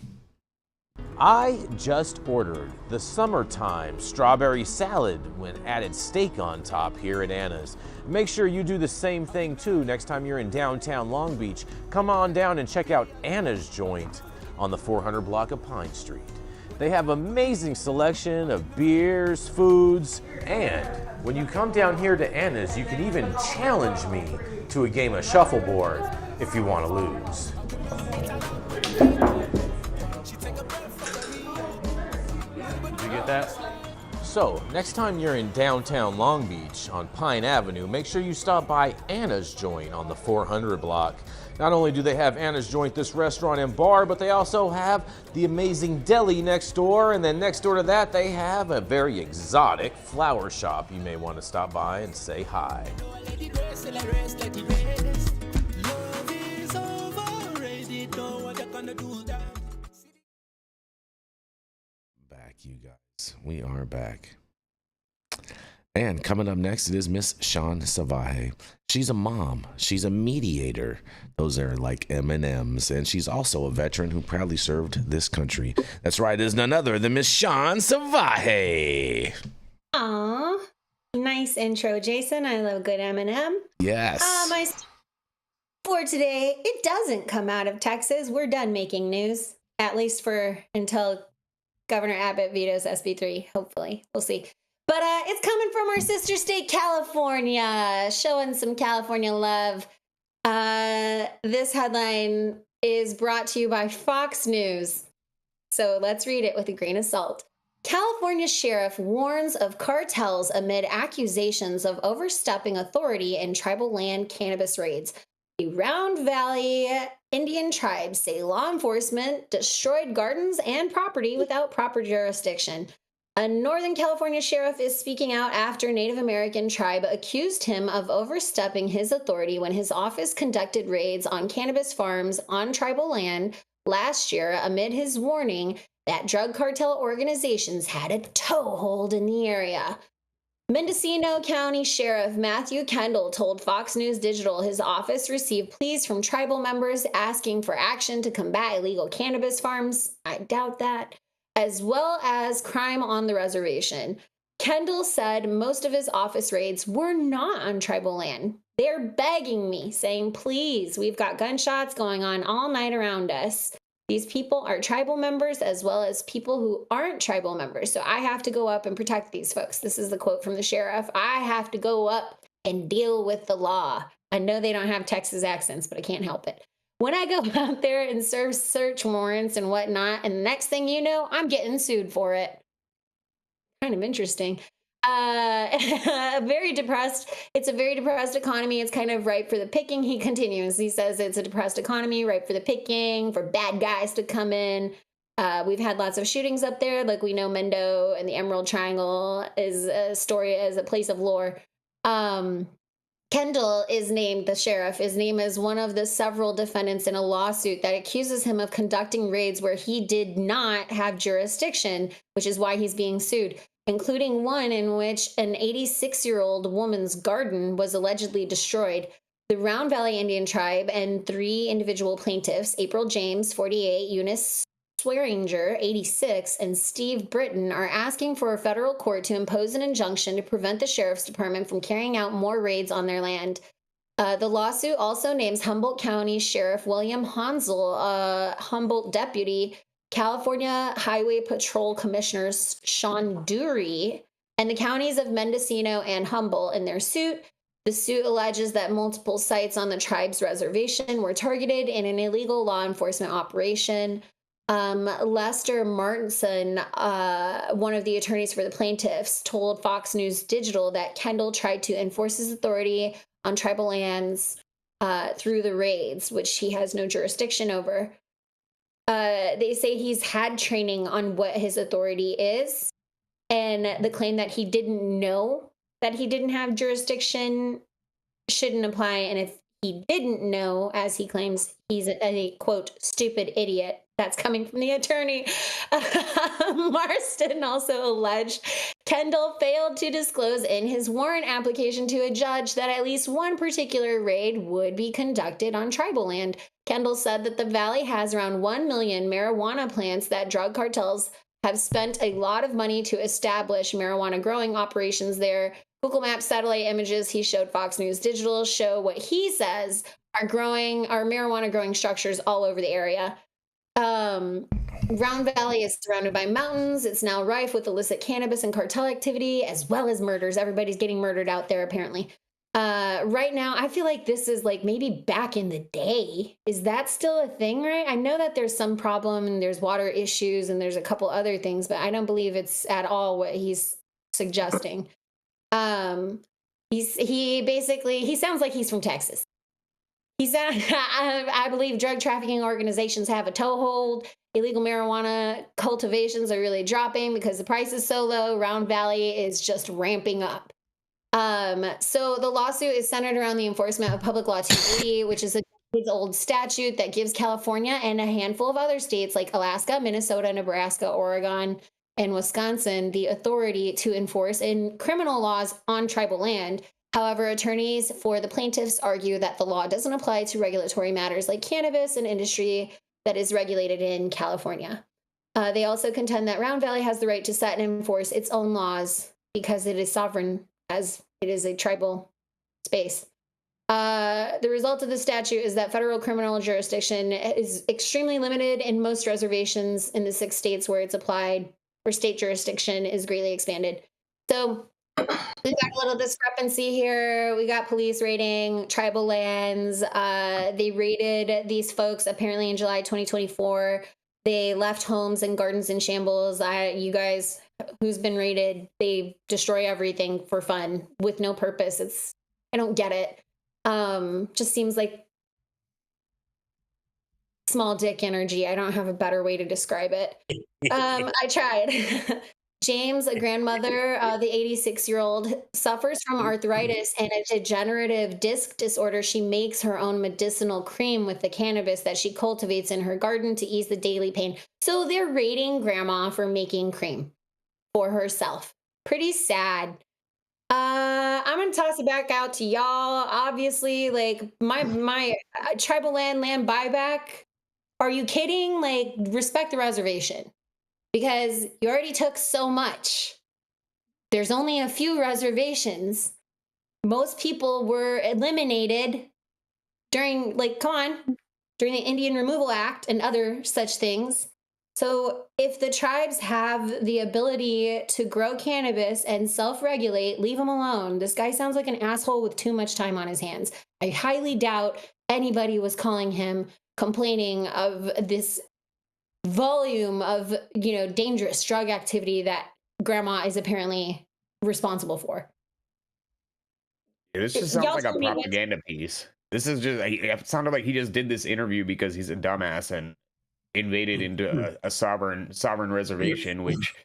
I just ordered the summertime strawberry salad when added steak on top here at Anna's. Make sure you do the same thing too next time you're in downtown Long Beach. Come on down and check out Anna's joint on the 400 block of Pine Street. They have amazing selection of beers, foods, and when you come down here to Anna's, you can even challenge me to a game of shuffleboard if you want to lose. Did you get that? So, next time you're in downtown Long Beach on Pine Avenue, make sure you stop by Anna's Joint on the 400 block. Not only do they have Anna's Joint, this restaurant and bar, but they also have the amazing deli next door, and then next door to that they have a very exotic flower shop. You may want to stop by and say hi.
Back, you guys. We are back. And coming up next, it is Miss Shaun Salvaje. She's a mom. She's a mediator. Those are like M&Ms. And she's also a veteran who proudly served this country. That's right, there's none other than Miss Shaun Salvaje.
Aw, nice intro, Jason. I love good M&M.
Yes.
My for today, it doesn't come out of Texas. We're done making news, at least for until Governor Abbott vetoes SB3. Hopefully, we'll see. But it's coming from our sister state, California, showing some California love. This headline is brought to you by Fox News. So let's read it with a grain of salt. California sheriff warns of cartels amid accusations of overstepping authority in tribal land cannabis raids. The Round Valley Indian tribes say law enforcement destroyed gardens and property without proper jurisdiction. A Northern California sheriff is speaking out after Native American tribe accused him of overstepping his authority when his office conducted raids on cannabis farms on tribal land last year amid his warning that drug cartel organizations had a toehold in the area. Mendocino County Sheriff Matthew Kendall told Fox News Digital his office received pleas from tribal members asking for action to combat illegal cannabis farms. I doubt that. As well as crime on the reservation. Kendall said most of his office raids were not on tribal land. They're begging me, saying, please, we've got gunshots going on all night around us. These people are tribal members as well as people who aren't tribal members. So I have to go up and protect these folks. This is the quote from the sheriff. I have to go up and deal with the law. I know they don't have Texas accents, but I can't help it. When I go out there and serve search warrants and whatnot, and the next thing you know, I'm getting sued for it. Kind of interesting. Very depressed. It's a very depressed economy. It's kind of ripe for the picking. He continues. He says it's a depressed economy, ripe for the picking, for bad guys to come in. We've had lots of shootings up there. Like we know Mendo and the Emerald Triangle is a story as a place of lore. Kendall is named, the sheriff is named as one of the several defendants in a lawsuit that accuses him of conducting raids where he did not have jurisdiction, which is why he's being sued, including one in which an 86-year-old woman's garden was allegedly destroyed. The Round Valley Indian Tribe and 3 individual plaintiffs, April James, 48, Eunice Swearinger, 86, and Steve Britton, are asking for a federal court to impose an injunction to prevent the sheriff's department from carrying out more raids on their land. The lawsuit also names Humboldt County Sheriff William Hansel, Humboldt Deputy, California Highway Patrol Commissioners Sean Dury, and the counties of Mendocino and Humboldt in their suit. The suit alleges that multiple sites on the tribe's reservation were targeted in an illegal law enforcement operation. Lester Martinson, one of the attorneys for the plaintiffs, told Fox News Digital that Kendall tried to enforce his authority on tribal lands through the raids, which he has no jurisdiction over. They say he's had training on what his authority is, and the claim that he didn't know that he didn't have jurisdiction shouldn't apply. And if he didn't know, as he claims, he's a quote, stupid idiot. That's coming from the attorney. Marston also alleged Kendall failed to disclose in his warrant application to a judge that at least one particular raid would be conducted on tribal land. Kendall said that the valley has around 1 million marijuana plants, that drug cartels have spent a lot of money to establish marijuana growing operations there. Google Maps satellite images he showed Fox News Digital show what he says are marijuana growing structures all over the area. Round Valley is surrounded by mountains. It's now rife with illicit cannabis and cartel activity, as well as murders. Everybody's getting murdered out there, apparently. Right now, I feel like this is like maybe back in the day. Is that still a thing, right? I know that there's some problem and there's water issues and there's a couple other things, but I don't believe it's at all what he's suggesting. He sounds like he's from Texas. He said, I believe drug trafficking organizations have a toehold. Illegal marijuana cultivations are really dropping because the price is so low. Round Valley is just ramping up. So the lawsuit is centered around the enforcement of Public Law 280, which is a old statute that gives California and a handful of other states like Alaska, Minnesota, Nebraska, Oregon, and Wisconsin the authority to enforce in criminal laws on tribal land. However, attorneys for the plaintiffs argue that the law doesn't apply to regulatory matters like cannabis, an industry that is regulated in California. They also contend that Round Valley has the right to set and enforce its own laws because it is sovereign, as it is a tribal space. The result of the statute is that federal criminal jurisdiction is extremely limited in most reservations in the 6 states where it's applied, where state jurisdiction is greatly expanded. So we got a little discrepancy here. We got police raiding tribal lands. They raided these folks apparently in July 2024. They left homes and gardens in shambles. You guys, who's been raided, they destroy everything for fun with no purpose. I don't get it. Just seems like small dick energy. I don't have a better way to describe it. I tried. James, a grandmother, the 86-year-old, suffers from arthritis and a degenerative disc disorder. She makes her own medicinal cream with the cannabis that she cultivates in her garden to ease the daily pain. So they're raiding grandma for making cream for herself. Pretty sad. I'm going to toss it back out to y'all. Obviously, like my tribal land buyback. Are you kidding? Like, respect the reservation. Because you already took so much. there's only a few reservations. Most people were eliminated during, like, during the Indian Removal Act and other such things. So if the tribes have the ability to grow cannabis and self-regulate, leave them alone. This guy sounds like an asshole with too much time on his hands. I highly doubt anybody was calling him complaining of this volume of, dangerous drug activity that grandma is apparently responsible for.
This just sounds like a propaganda piece. This is just, it sounded like he just did this interview because he's a dumbass and invaded into a sovereign reservation, which,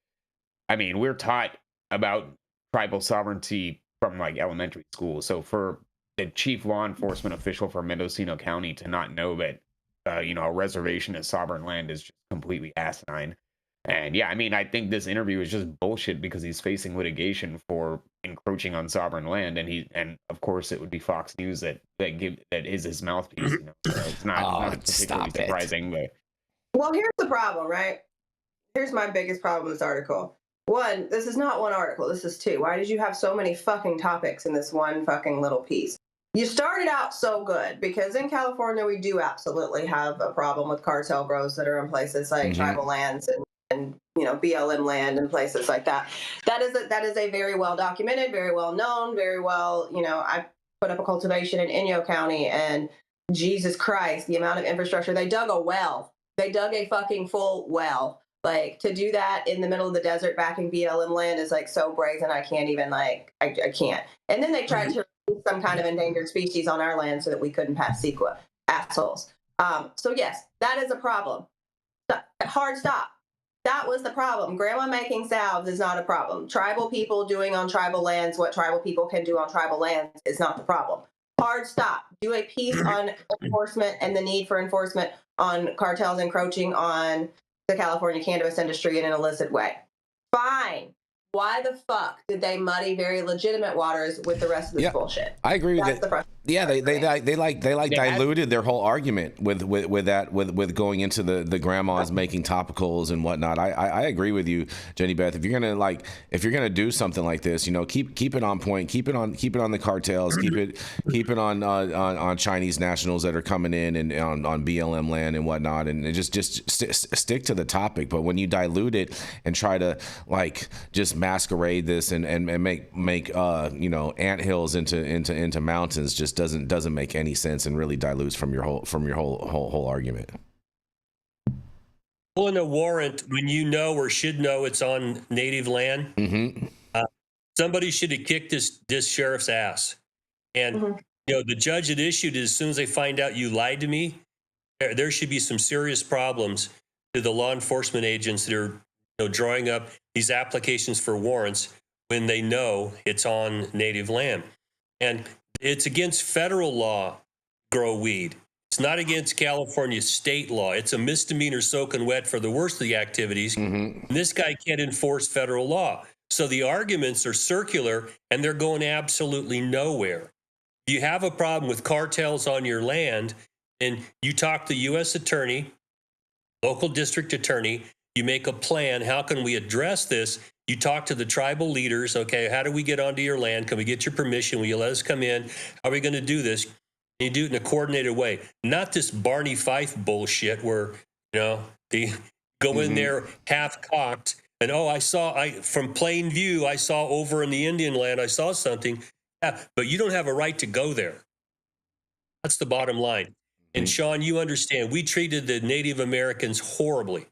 I mean, we're taught about tribal sovereignty from like elementary school. So for the chief law enforcement official for Mendocino County to not know that, a reservation is sovereign land is just completely asinine. And yeah, I mean, I think this interview is just bullshit because he's facing litigation for encroaching on sovereign land, and of course it would be Fox News that is his mouthpiece. So it's not particularly surprising, but.
Well, here's the problem, right? Here's my biggest problem with this article. One, this is not one article. This is two. Why did you have so many fucking topics in this one fucking little piece? You started out so good because in California, we do absolutely have a problem with cartel grows that are in places like tribal lands and BLM land and places like that. That is a very well documented, very well known, very well, I put up a cultivation in Inyo County, and Jesus Christ, the amount of infrastructure. They dug a well. They dug a fucking full well. Like, to do that in the middle of the desert backing BLM land is like so brazen. I can't even I can't. And then they tried to release some kind of endangered species on our land so that we couldn't pass CEQA. Assholes. So yes, that is a problem. Hard stop. That was the problem. Grandma making salves is not a problem. Tribal people doing on tribal lands what tribal people can do on tribal lands is not the problem. Hard stop. Do a piece on enforcement and the need for enforcement on cartels encroaching on the California cannabis industry in an illicit way. Fine. Why the fuck did they muddy very legitimate waters with the rest of this bullshit?
I agree with that. Yeah, they diluted their whole argument with going into the grandmas making topicals and whatnot. I agree with you, Jenny Beth. If you're gonna do something like this, keep it on point, keep it on the cartels, keep it on Chinese nationals that are coming in and on BLM land and whatnot, and just stick to the topic. But when you dilute it and try to just masquerade this and make anthills into mountains, just doesn't make any sense and really dilutes from your whole argument.
Pulling a warrant when you know or should know it's on native land. Somebody should have kicked this sheriff's ass, and the judge had issued it as soon as they find out you lied to me. There should be some serious problems to the law enforcement agents that are drawing up these applications for warrants when they know it's on native land. And it's against federal law, grow weed. It's not against California state law. It's a misdemeanor soaking wet for the worst of the activities. And this guy can't enforce federal law. So the arguments are circular and they're going absolutely nowhere. You have a problem with cartels on your land, and you talk to the U.S. attorney, local district attorney, you make a plan. How can we address this? You talk to the tribal leaders. Okay, how do we get onto your land? Can we get your permission? Will you let us come in? How are we going to do this? And you do it in a coordinated way, not this Barney Fife bullshit where they go in there half cocked and from plain view I saw over in the Indian land I saw something, but you don't have a right to go there. That's the bottom line. And Shaun, you understand, we treated the Native Americans horribly.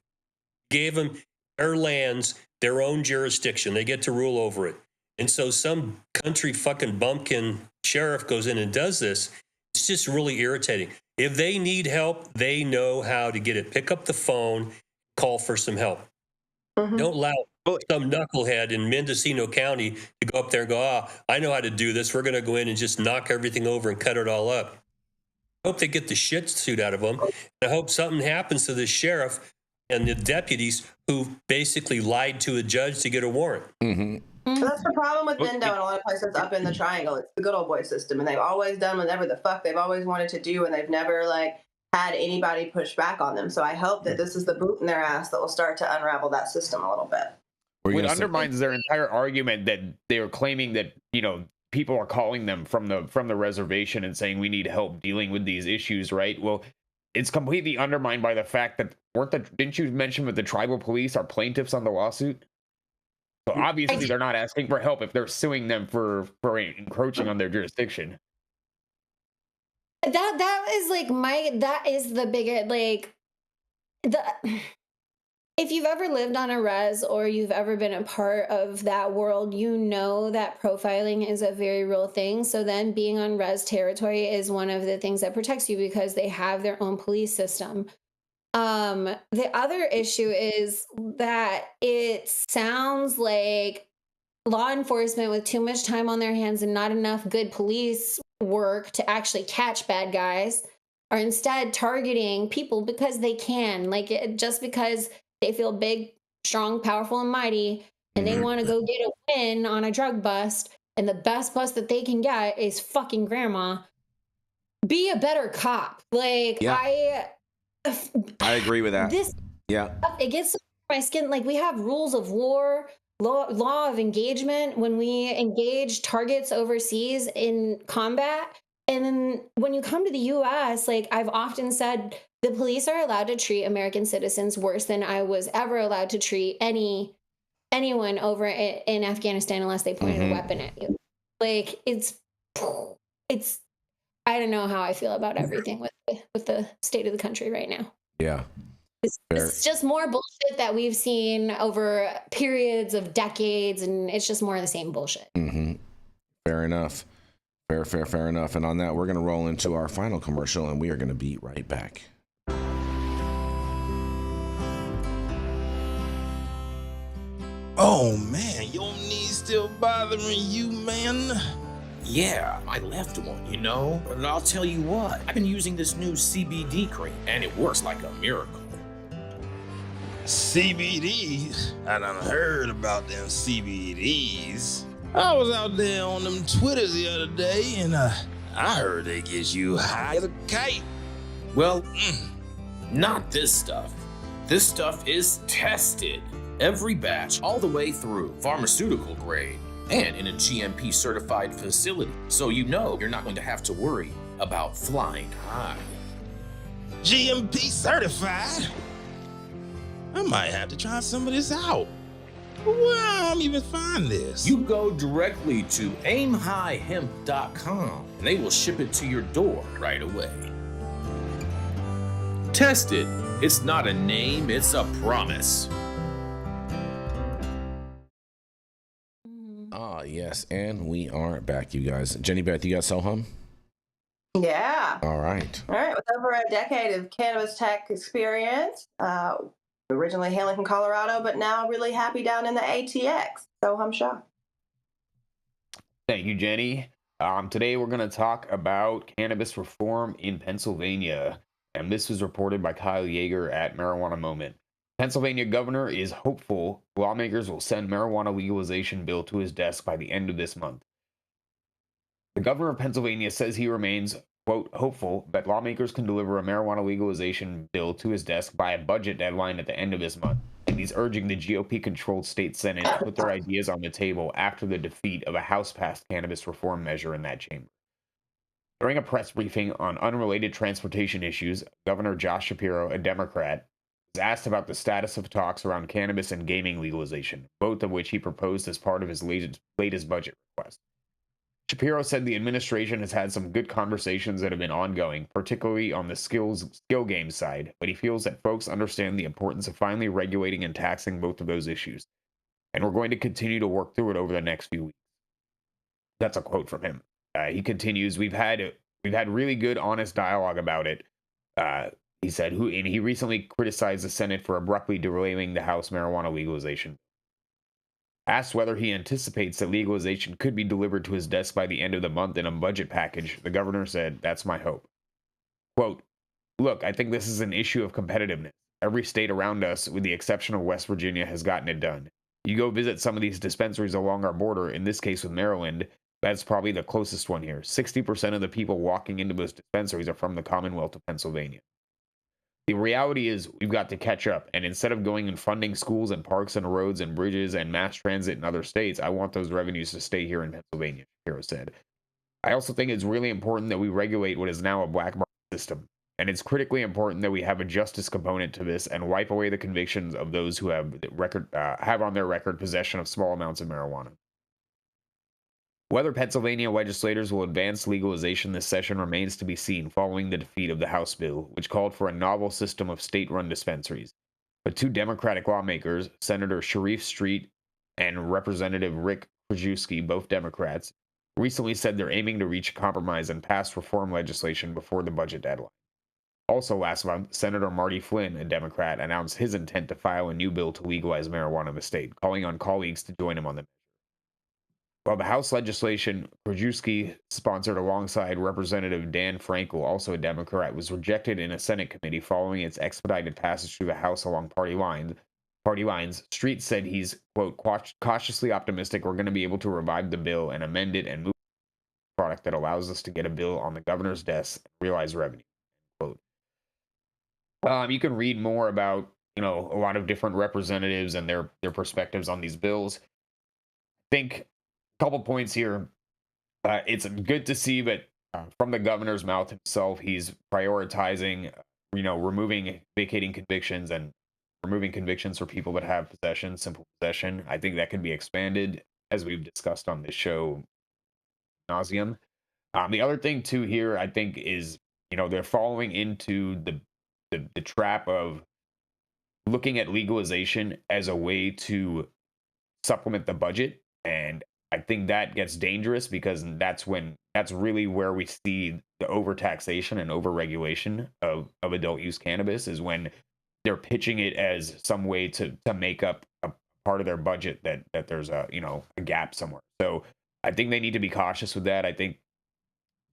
Gave them their lands, their own jurisdiction. They get to rule over it. And so some country fucking bumpkin sheriff goes in and does this. It's just really irritating. If they need help, they know how to get it. Pick up the phone, call for some help. Don't allow some knucklehead in Mendocino County to go up there and go, I know how to do this. We're going to go in and just knock everything over and cut it all up. I hope they get the shit suit out of them. I hope something happens to this sheriff and the deputies who basically lied to a judge to get a warrant.
That's the problem with Mendo and a lot of places up in the Triangle. It's the good old boy system, and they've always done whatever the fuck they've always wanted to do, and they've never had anybody push back on them. So I hope that this is the boot in their ass that will start to unravel that system a little bit.
It undermines their entire argument that they're claiming that, you know, people are calling them from the reservation and saying we need help dealing with these issues, right? Well, it's completely undermined by the fact that didn't you mention that the tribal police are plaintiffs on the lawsuit? So obviously they're not asking for help if they're suing them for encroaching on their jurisdiction.
That is like that is the biggest, like, if you've ever lived on a res or you've ever been a part of that world, you know that profiling is a very real thing. So then being on res territory is one of the things that protects you because they have their own police system. The other issue is that it sounds like law enforcement with too much time on their hands and not enough good police work to actually catch bad guys are instead targeting people because they can, like, just because they feel big, strong, powerful, and mighty, and they want to go get a win on a drug bust, and the best bust that they can get is fucking grandma. Be a better cop. Like,
I agree with that.
It gets under my skin. Like, we have rules of war, law of engagement when we engage targets overseas in combat. And then when you come to the US, like I've often said, the police are allowed to treat American citizens worse than I was ever allowed to treat anyone over in Afghanistan unless they pointed a weapon at you. Like, it's I don't know how I feel about everything with the state of the country right now.
Yeah.
It's just more bullshit that we've seen over periods of decades, and it's just more of the same bullshit.
Fair enough. Fair enough. And on that, we're going to roll into our final commercial, and we are going to be right back.
Oh, man, your knees still bothering you, man?
Yeah, my left one, you know? But I'll tell you what, I've been using this new CBD cream, and it works like a miracle.
CBDs? I done heard about them CBDs. I was out there on them Twitters the other day, and I heard they get you high as a kite.
Well, not this stuff. This stuff is tested. Every batch, all the way through, pharmaceutical grade, and in a GMP certified facility. So you know you're not going to have to worry about flying high.
GMP certified? I might have to try some of this out. Where I'm even find this?
You go directly to aimhighhemp.com and they will ship it to your door right away. Tested. It's not a name, it's a promise.
Yes, and we are back, you guys. Jenny Beth, you got Sohum?
Yeah.
All right.
With over a decade of cannabis tech experience, originally hailing from Colorado, but now really happy down in the ATX. Sohum Shah.
Thank you, Jenny. Today we're going to talk about cannabis reform in Pennsylvania, and this was reported by Kyle Yeager at Marijuana Moment. Pennsylvania governor is hopeful lawmakers will send marijuana legalization bill to his desk by the end of this month. The governor of Pennsylvania says he remains, quote, hopeful that lawmakers can deliver a marijuana legalization bill to his desk by a budget deadline at the end of this month. And he's urging the GOP-controlled state Senate to put their ideas on the table after the defeat of a House-passed cannabis reform measure in that chamber. During a press briefing on unrelated transportation issues, Governor Josh Shapiro, a Democrat, was asked about the status of talks around cannabis and gaming legalization, both of which he proposed as part of his latest budget request. Shapiro said the administration has had some good conversations that have been ongoing, particularly on the skill game side, but he feels that folks understand the importance of finally regulating and taxing both of those issues, and we're going to continue to work through it over the next few weeks. That's a quote from him. He continues, we've had really good, honest dialogue about it. He said, and he recently criticized the Senate for abruptly derailing the House marijuana legalization. Asked whether he anticipates that legalization could be delivered to his desk by the end of the month in a budget package, the governor said, that's my hope. Quote, look, I think this is an issue of competitiveness. Every state around us, with the exception of West Virginia, has gotten it done. You go visit some of these dispensaries along our border, in this case with Maryland, that's probably the closest one here. 60% of the people walking into those dispensaries are from the Commonwealth of Pennsylvania. The reality is we've got to catch up. And instead of going and funding schools and parks and roads and bridges and mass transit in other states, I want those revenues to stay here in Pennsylvania, Shapiro said. I also think it's really important that we regulate what is now a black market system. And it's critically important that we have a justice component to this and wipe away the convictions of those who have on their record possession of small amounts of marijuana. Whether Pennsylvania legislators will advance legalization this session remains to be seen following the defeat of the House bill, which called for a novel system of state-run dispensaries. But two Democratic lawmakers, Senator Sharif Street and Representative Rick Krajewski, both Democrats, recently said they're aiming to reach a compromise and pass reform legislation before the budget deadline. Also last month, Senator Marty Flynn, a Democrat, announced his intent to file a new bill to legalize marijuana in the state, calling on colleagues to join him on the measure. While the House legislation Krajewski sponsored alongside Representative Dan Frankel, also a Democrat, was rejected in a Senate committee following its expedited passage through the House along party lines, Street said he's, quote, cautiously optimistic we're going to be able to revive the bill and amend it and move a product that allows us to get a bill on the governor's desk and realize revenue, quote. You can read more about, a lot of different representatives and their perspectives on these bills. I think couple points here. It's good to see that from the governor's mouth himself, he's prioritizing, vacating convictions and removing convictions for people that have possession, simple possession. I think that can be expanded, as we've discussed on this show, nauseum. The other thing too here, I think, is they're falling into the trap of looking at legalization as a way to supplement the budget. And I think that gets dangerous because that's really where we see the overtaxation and overregulation of adult use cannabis, is when they're pitching it as some way to make up a part of their budget that there's a gap somewhere. So I think they need to be cautious with that. I think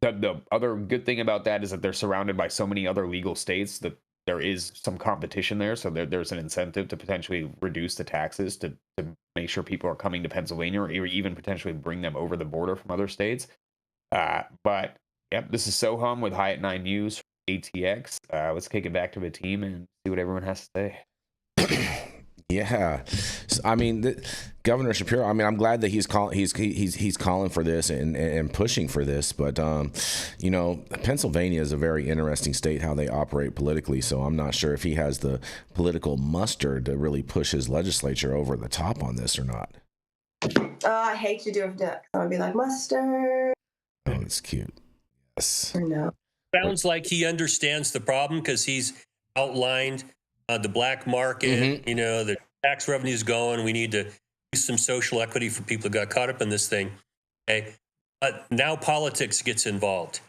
the other good thing about that is that they're surrounded by so many other legal states that there is some competition there. So there's an incentive to potentially reduce the taxes to make sure people are coming to Pennsylvania, or even potentially bring them over the border from other states. But yep, this is Sohum with High at 9 News, ATX. Let's kick it back to the team and see what everyone has to say.
Yeah, I mean, Governor Shapiro. I mean, I'm glad that he's calling for this and pushing for this. But Pennsylvania is a very interesting state, how they operate politically. So I'm not sure if he has the political muster to really push his legislature over the top on this or not.
Oh, I hate to do it. I would be like, mustard.
Oh, it's cute. Yes.
Or no.
Sounds like he understands the problem because he's outlined the black market, the tax revenue's going. We need to use some social equity for people who got caught up in this thing. Okay. But now politics gets involved.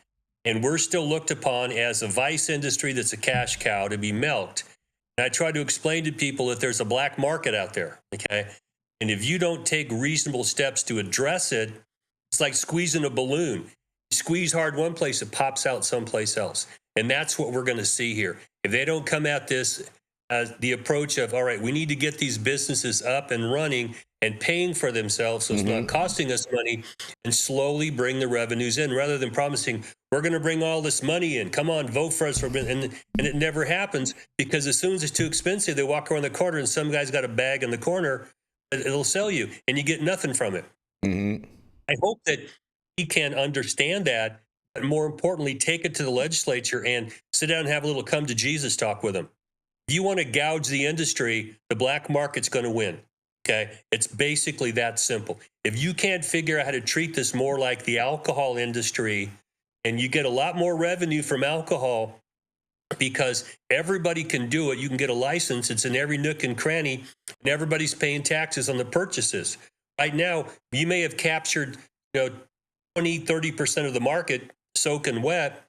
And we're still looked upon as a vice industry that's a cash cow to be milked. And I try to explain to people that there's a black market out there. Okay. And if you don't take reasonable steps to address it, it's like squeezing a balloon. You squeeze hard one place, it pops out someplace else. And that's what we're going to see here. If they don't come at this the approach of, all right, we need to get these businesses up and running and paying for themselves so it's not costing us money, and slowly bring the revenues in, rather than promising, we're going to bring all this money in. Come on, vote for us. And it never happens, because as soon as it's too expensive, they walk around the corner and some guy's got a bag in the corner that it'll sell you, and you get nothing from it. I hope that he can understand that, but more importantly, take it to the legislature and sit down and have a little come to Jesus talk with them. If you want to gouge the industry, the black market's going to win. Okay. It's basically that simple. If you can't figure out how to treat this more like the alcohol industry, and you get a lot more revenue from alcohol because everybody can do it. You can get a license. It's in every nook and cranny, and everybody's paying taxes on the purchases. Right now, you may have captured 20, 30% of the market soaking wet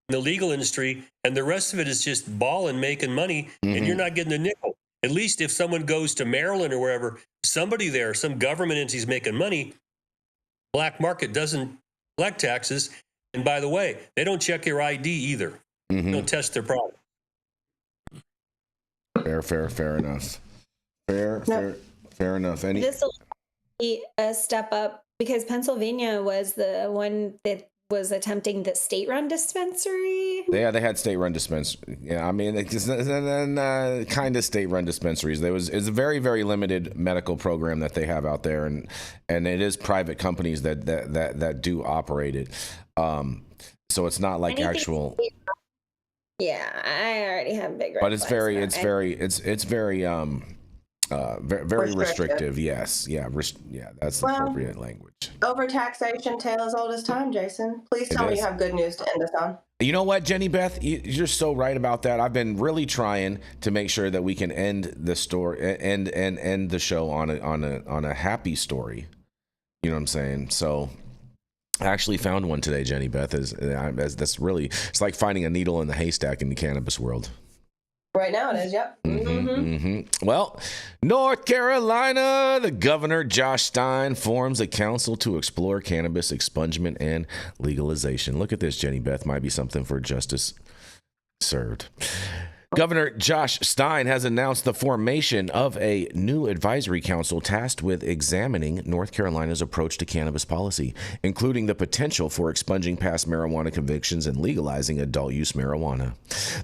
in the legal industry, and the rest of it is just balling, making money, and you're not getting a nickel. At least if someone goes to Maryland or wherever, somebody there, some government entity's making money, black market doesn't collect taxes. And by the way, they don't check your ID either. They don't test their product.
Fair enough. Fair enough.
This will be a step up, because Pennsylvania was the one that was attempting the state-run dispensary.
Yeah, they had state-run dispensary. Yeah, I mean, kind of state-run dispensaries. It's a very, very limited medical program that they have out there, and it is private companies that do operate it. So it's not like actual.
Yeah, I already have big.
But it's very restrictive. Yes, yeah, that's the appropriate language.
Overtaxation, tale as old as time, Jason. Please tell me you have good news to end us on.
You know what, Jenny Beth, you're so right about that. I've been really trying to make sure that we can end the story, end the show on a happy story. You know what I'm saying? So I actually found one today, Jenny Beth. That's really, it's like finding a needle in the haystack in the cannabis world.
Right now it is, yep.
Well, North Carolina, the governor, Josh Stein, forms a council to explore cannabis expungement and legalization. Look at this, Jenny Beth. Might be something for justice served. Governor Josh Stein has announced the formation of a new advisory council tasked with examining North Carolina's approach to cannabis policy, including the potential for expunging past marijuana convictions and legalizing adult use marijuana.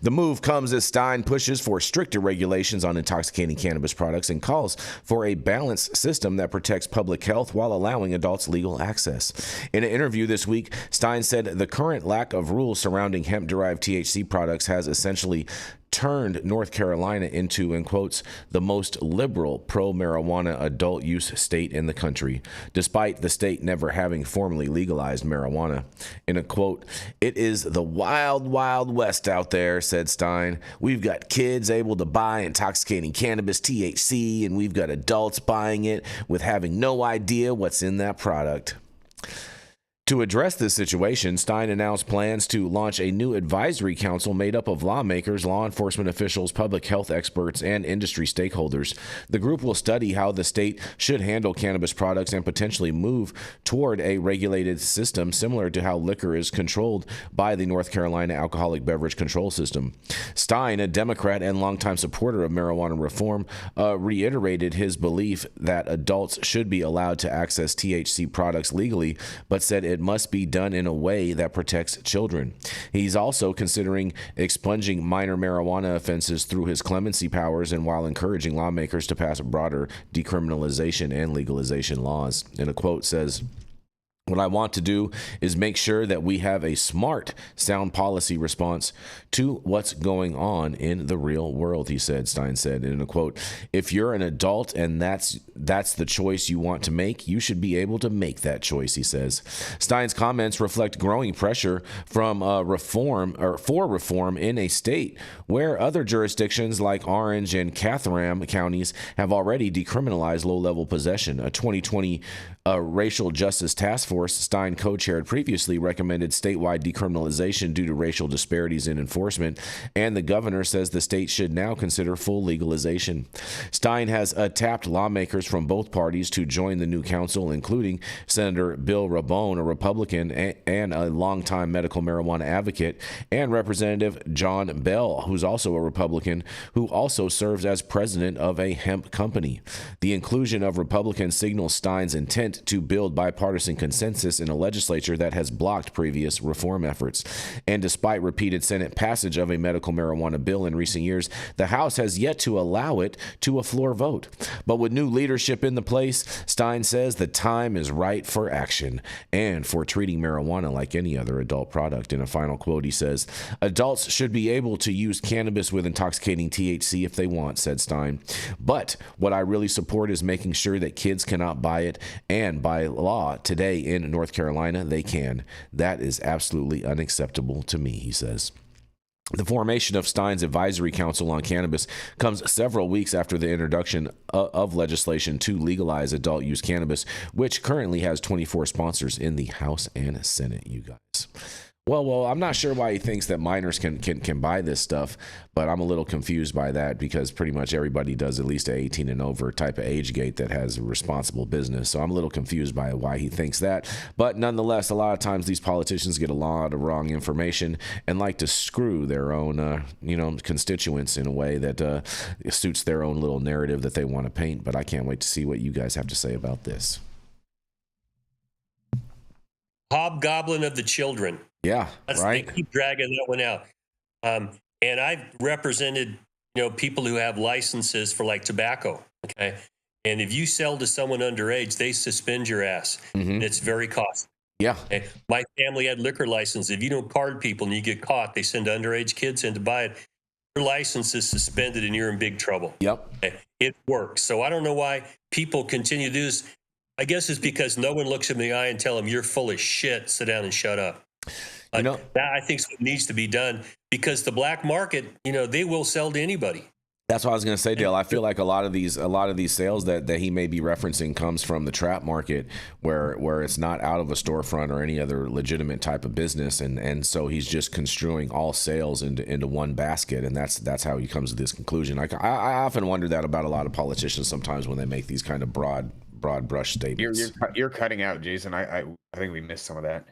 The move comes as Stein pushes for stricter regulations on intoxicating cannabis products and calls for a balanced system that protects public health while allowing adults legal access. In an interview this week, Stein said the current lack of rules surrounding hemp-derived THC products has essentially turned North Carolina into, in quotes, the most liberal pro-marijuana adult use state in the country, despite the state never having formally legalized marijuana. In a quote, "It is the wild, wild west out there," said Stein. "We've got kids able to buy intoxicating cannabis THC, and we've got adults buying it with having no idea what's in that product." To address this situation, Stein announced plans to launch a new advisory council made up of lawmakers, law enforcement officials, public health experts, and industry stakeholders. The group will study how the state should handle cannabis products and potentially move toward a regulated system similar to how liquor is controlled by the North Carolina Alcoholic Beverage Control System. Stein, a Democrat and longtime supporter of marijuana reform, reiterated his belief that adults should be allowed to access THC products legally, but said it must be done in a way that protects children. He's also considering expunging minor marijuana offenses through his clemency powers and while encouraging lawmakers to pass broader decriminalization and legalization laws. And a quote says, "What I want to do is make sure that we have a smart, sound policy response to what's going on in the real world," he said, Stein said in a quote. "If you're an adult and that's the choice you want to make, you should be able to make that choice," he says. Stein's comments reflect growing pressure from for reform in a state where other jurisdictions like Orange and Cathram counties have already decriminalized low-level possession. A 2020 racial justice task force Stein co-chaired previously recommended statewide decriminalization due to racial disparities in enforcement, and the governor says the state should now consider full legalization. Stein has tapped lawmakers from both parties to join the new council, including Senator Bill Rabone, a Republican and a longtime medical marijuana advocate, and Representative John Bell, who's also a Republican, who also serves as president of a hemp company. The inclusion of Republicans signals Stein's intent to build bipartisan consensus in a legislature that has blocked previous reform efforts. And despite repeated Senate passage of a medical marijuana bill in recent years, the House has yet to allow it to a floor vote. But with new leadership in the place, Stein says the time is right for action and for treating marijuana like any other adult product. In a final quote, he says, "Adults should be able to use cannabis with intoxicating THC if they want," said Stein. "But what I really support is making sure that kids cannot buy it, and by law today in North Carolina, they can. That is absolutely unacceptable to me," he says. The formation of Stein's Advisory Council on Cannabis comes several weeks after the introduction of legislation to legalize adult use cannabis, which currently has 24 sponsors in the House and Senate, you guys. Well, I'm not sure why he thinks that minors can buy this stuff, but I'm a little confused by that because pretty much everybody does at least an 18 and over type of age gate that has a responsible business. So I'm a little confused by why he thinks that. But nonetheless, a lot of times these politicians get a lot of wrong information and like to screw their own, constituents in a way that suits their own little narrative that they want to paint. But I can't wait to see what you guys have to say about this.
hobgoblin of the children.
Yeah, right.
They keep dragging that one out. And I've represented, people who have licenses for like tobacco. Okay. And if you sell to someone underage, they suspend your ass. And it's very costly.
Yeah.
Okay? My family had liquor license. If you don't card people and you get caught, they send underage kids in to buy it. Your license is suspended and you're in big trouble.
Yep.
Okay? It works. So I don't know why people continue to do this. I guess it's because no one looks them in the eye and tell them you're full of shit. Sit down and shut up. That I think is what needs to be done, because the black market, they will sell to anybody.
That's what I was going to say, Dale. I feel like a lot of these sales that he may be referencing comes from the trap market, where it's not out of a storefront or any other legitimate type of business, and so he's just construing all sales into one basket, and that's how he comes to this conclusion. I often wonder that about a lot of politicians sometimes when they make these kind of broad brush statements.
You're cutting out, Jason. I think we missed some of that.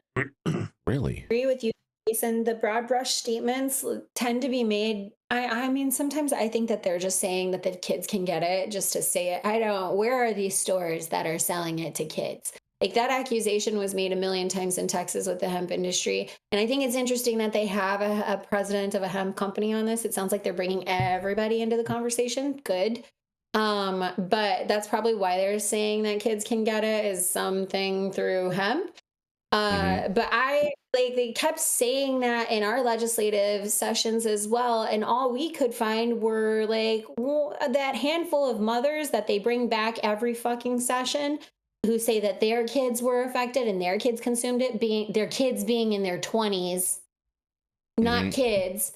Really?
I agree with you, Jason. The broad brush statements tend to be made. I mean, sometimes I think that they're just saying that the kids can get it just to say it. Where are these stores that are selling it to kids? Like, that accusation was made a million times in Texas with the hemp industry. And I think it's interesting that they have a president of a hemp company on this. It sounds like they're bringing everybody into the conversation. Good. But that's probably why they're saying that kids can get it, is something through hemp. But they kept saying that in our legislative sessions as well. And all we could find were that handful of mothers that they bring back every fucking session who say that their kids were affected and their kids consumed it, their kids being in their 20s, not kids.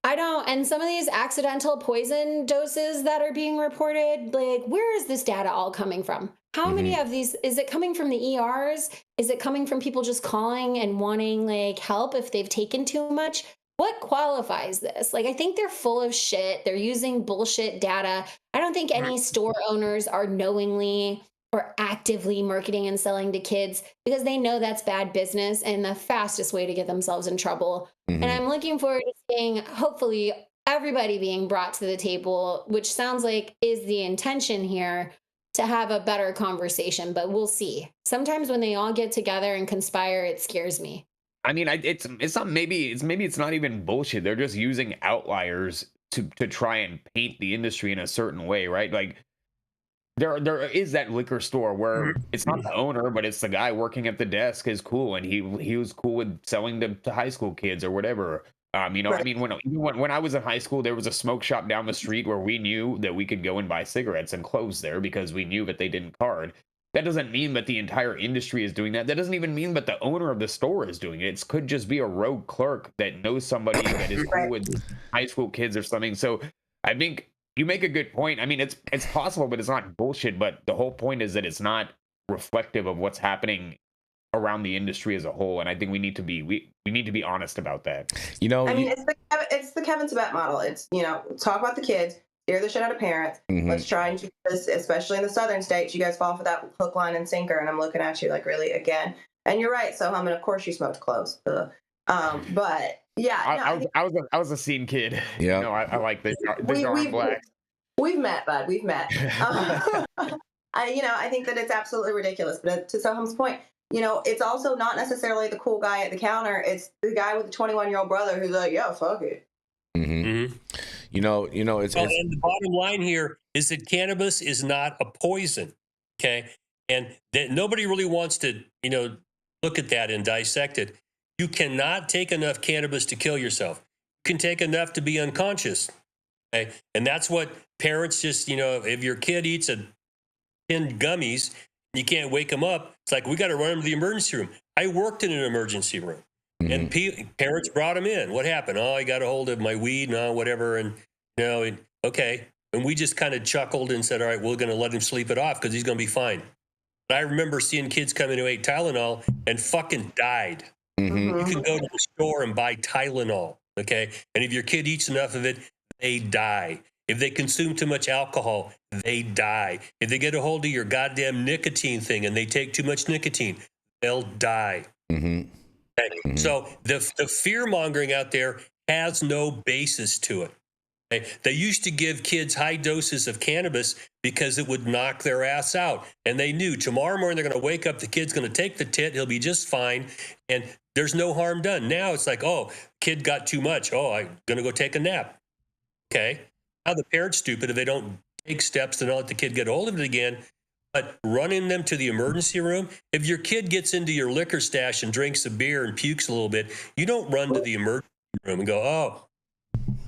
And some of these accidental poison doses that are being reported, where is this data all coming from? How many of these, is it coming from the ERs? Is it coming from people just calling and wanting help if they've taken too much? What qualifies this? I think they're full of shit. They're using bullshit data. I don't think any store owners are knowingly or actively marketing and selling to kids, because they know that's bad business and the fastest way to get themselves in trouble. And I'm looking forward to seeing, hopefully, everybody being brought to the table, which sounds like is the intention here, to have a better conversation, but we'll see. Sometimes when they all get together and conspire, it scares me.
I mean, it's not, maybe it's not even bullshit. They're just using outliers to try and paint the industry in a certain way, right? Like, there is that liquor store where it's not the owner, but it's the guy working at the desk is cool, and he was cool with selling to high school kids or whatever. I mean, when I was in high school, there was a smoke shop down the street where we knew that we could go and buy cigarettes and close there because we knew that they didn't card. That doesn't mean that the entire industry is doing that. That doesn't even mean that the owner of the store is doing it. It could just be a rogue clerk that knows somebody that is cool with high school kids or something. So I think you make a good point. I mean, it's possible, but it's not bullshit. But the whole point is that it's not reflective of what's happening around the industry as a whole, and I think we need to be honest about that.
I mean, it's the Kevin Sabet model. It's talk about the kids, scare the shit out of parents. Let's try and keep this, especially in the southern states. You guys fall for that hook, line, and sinker, and I'm looking at you really again. And you're right, Sohum, and of course you smoked cloves. But yeah,
I was a scene kid. Yeah, I like the dark blacks.
We've met, bud. We've met. I think that it's absolutely ridiculous. But to Sohum's point, it's also not necessarily the cool guy at the counter. It's the guy with the 21-year-old brother who's like, yeah, fuck it.
It's and the bottom line here is that cannabis is not a poison. Okay. And that nobody really wants to, look at that and dissect it. You cannot take enough cannabis to kill yourself. You can take enough to be unconscious. Okay. And that's what parents just, if your kid eats 10 gummies, you can't wake them up. It's like, we got to run them to the emergency room. I worked in an emergency room, and parents brought him in. What happened? Oh, I got a hold of my weed, whatever. And, okay. And we just kind of chuckled and said, all right, we're going to let him sleep it off because he's going to be fine. But I remember seeing kids come in who ate Tylenol and fucking died. You can go to the store and buy Tylenol, okay? And if your kid eats enough of it, they die. If they consume too much alcohol, they die. If they get a hold of your goddamn nicotine thing and they take too much nicotine, they'll die. Okay? So the fear mongering out there has no basis to it. They used to give kids high doses of cannabis because it would knock their ass out. And they knew tomorrow morning they're going to wake up, the kid's going to take the tit, he'll be just fine, and there's no harm done. Now it's like, oh, kid got too much. Oh, I'm going to go take a nap. Okay. Now the parent's stupid if they don't take steps to not let the kid get hold of it again. But running them to the emergency room, if your kid gets into your liquor stash and drinks a beer and pukes a little bit, you don't run to the emergency room and go, oh,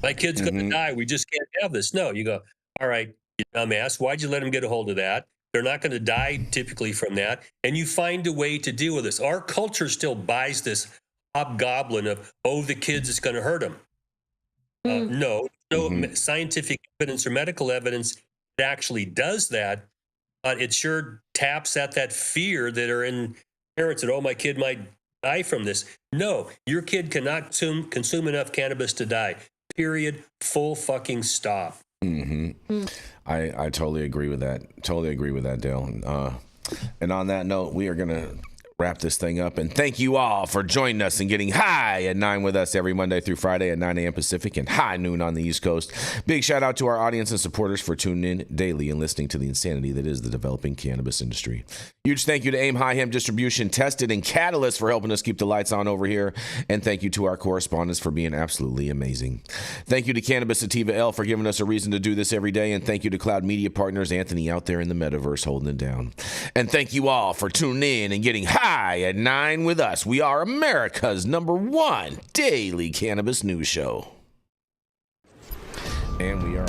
my kid's going to die. We just can't have this. No, you go, all right, you dumbass, why'd you let him get a hold of that? They're not going to die typically from that. And you find a way to deal with this. Our culture still buys this hobgoblin of, oh, the kids, it's going to hurt them. No scientific evidence or medical evidence that actually does that. But it sure taps at that fear that are in parents that, oh, my kid might die from this. No, your kid cannot consume enough cannabis to die. Period. Full fucking stop.
I totally agree with that. Totally agree with that, Dale. And on that note, we are going to wrap this thing up. And thank you all for joining us and getting high at 9 with us every Monday through Friday at 9 a.m. Pacific and high noon on the East Coast. Big shout out to our audience and supporters for tuning in daily and listening to the insanity that is the developing cannabis industry. Huge thank you to Aim High Hemp Distribution, Tested, and Catalyst for helping us keep the lights on over here. And thank you to our correspondents for being absolutely amazing. Thank you to Cannabis Sativa L for giving us a reason to do this every day. And thank you to CloudMedia.Partners, Anthony out there in the metaverse holding it down. And thank you all for tuning in and getting high at 9 with us. We are America's #1 daily cannabis news show. And we are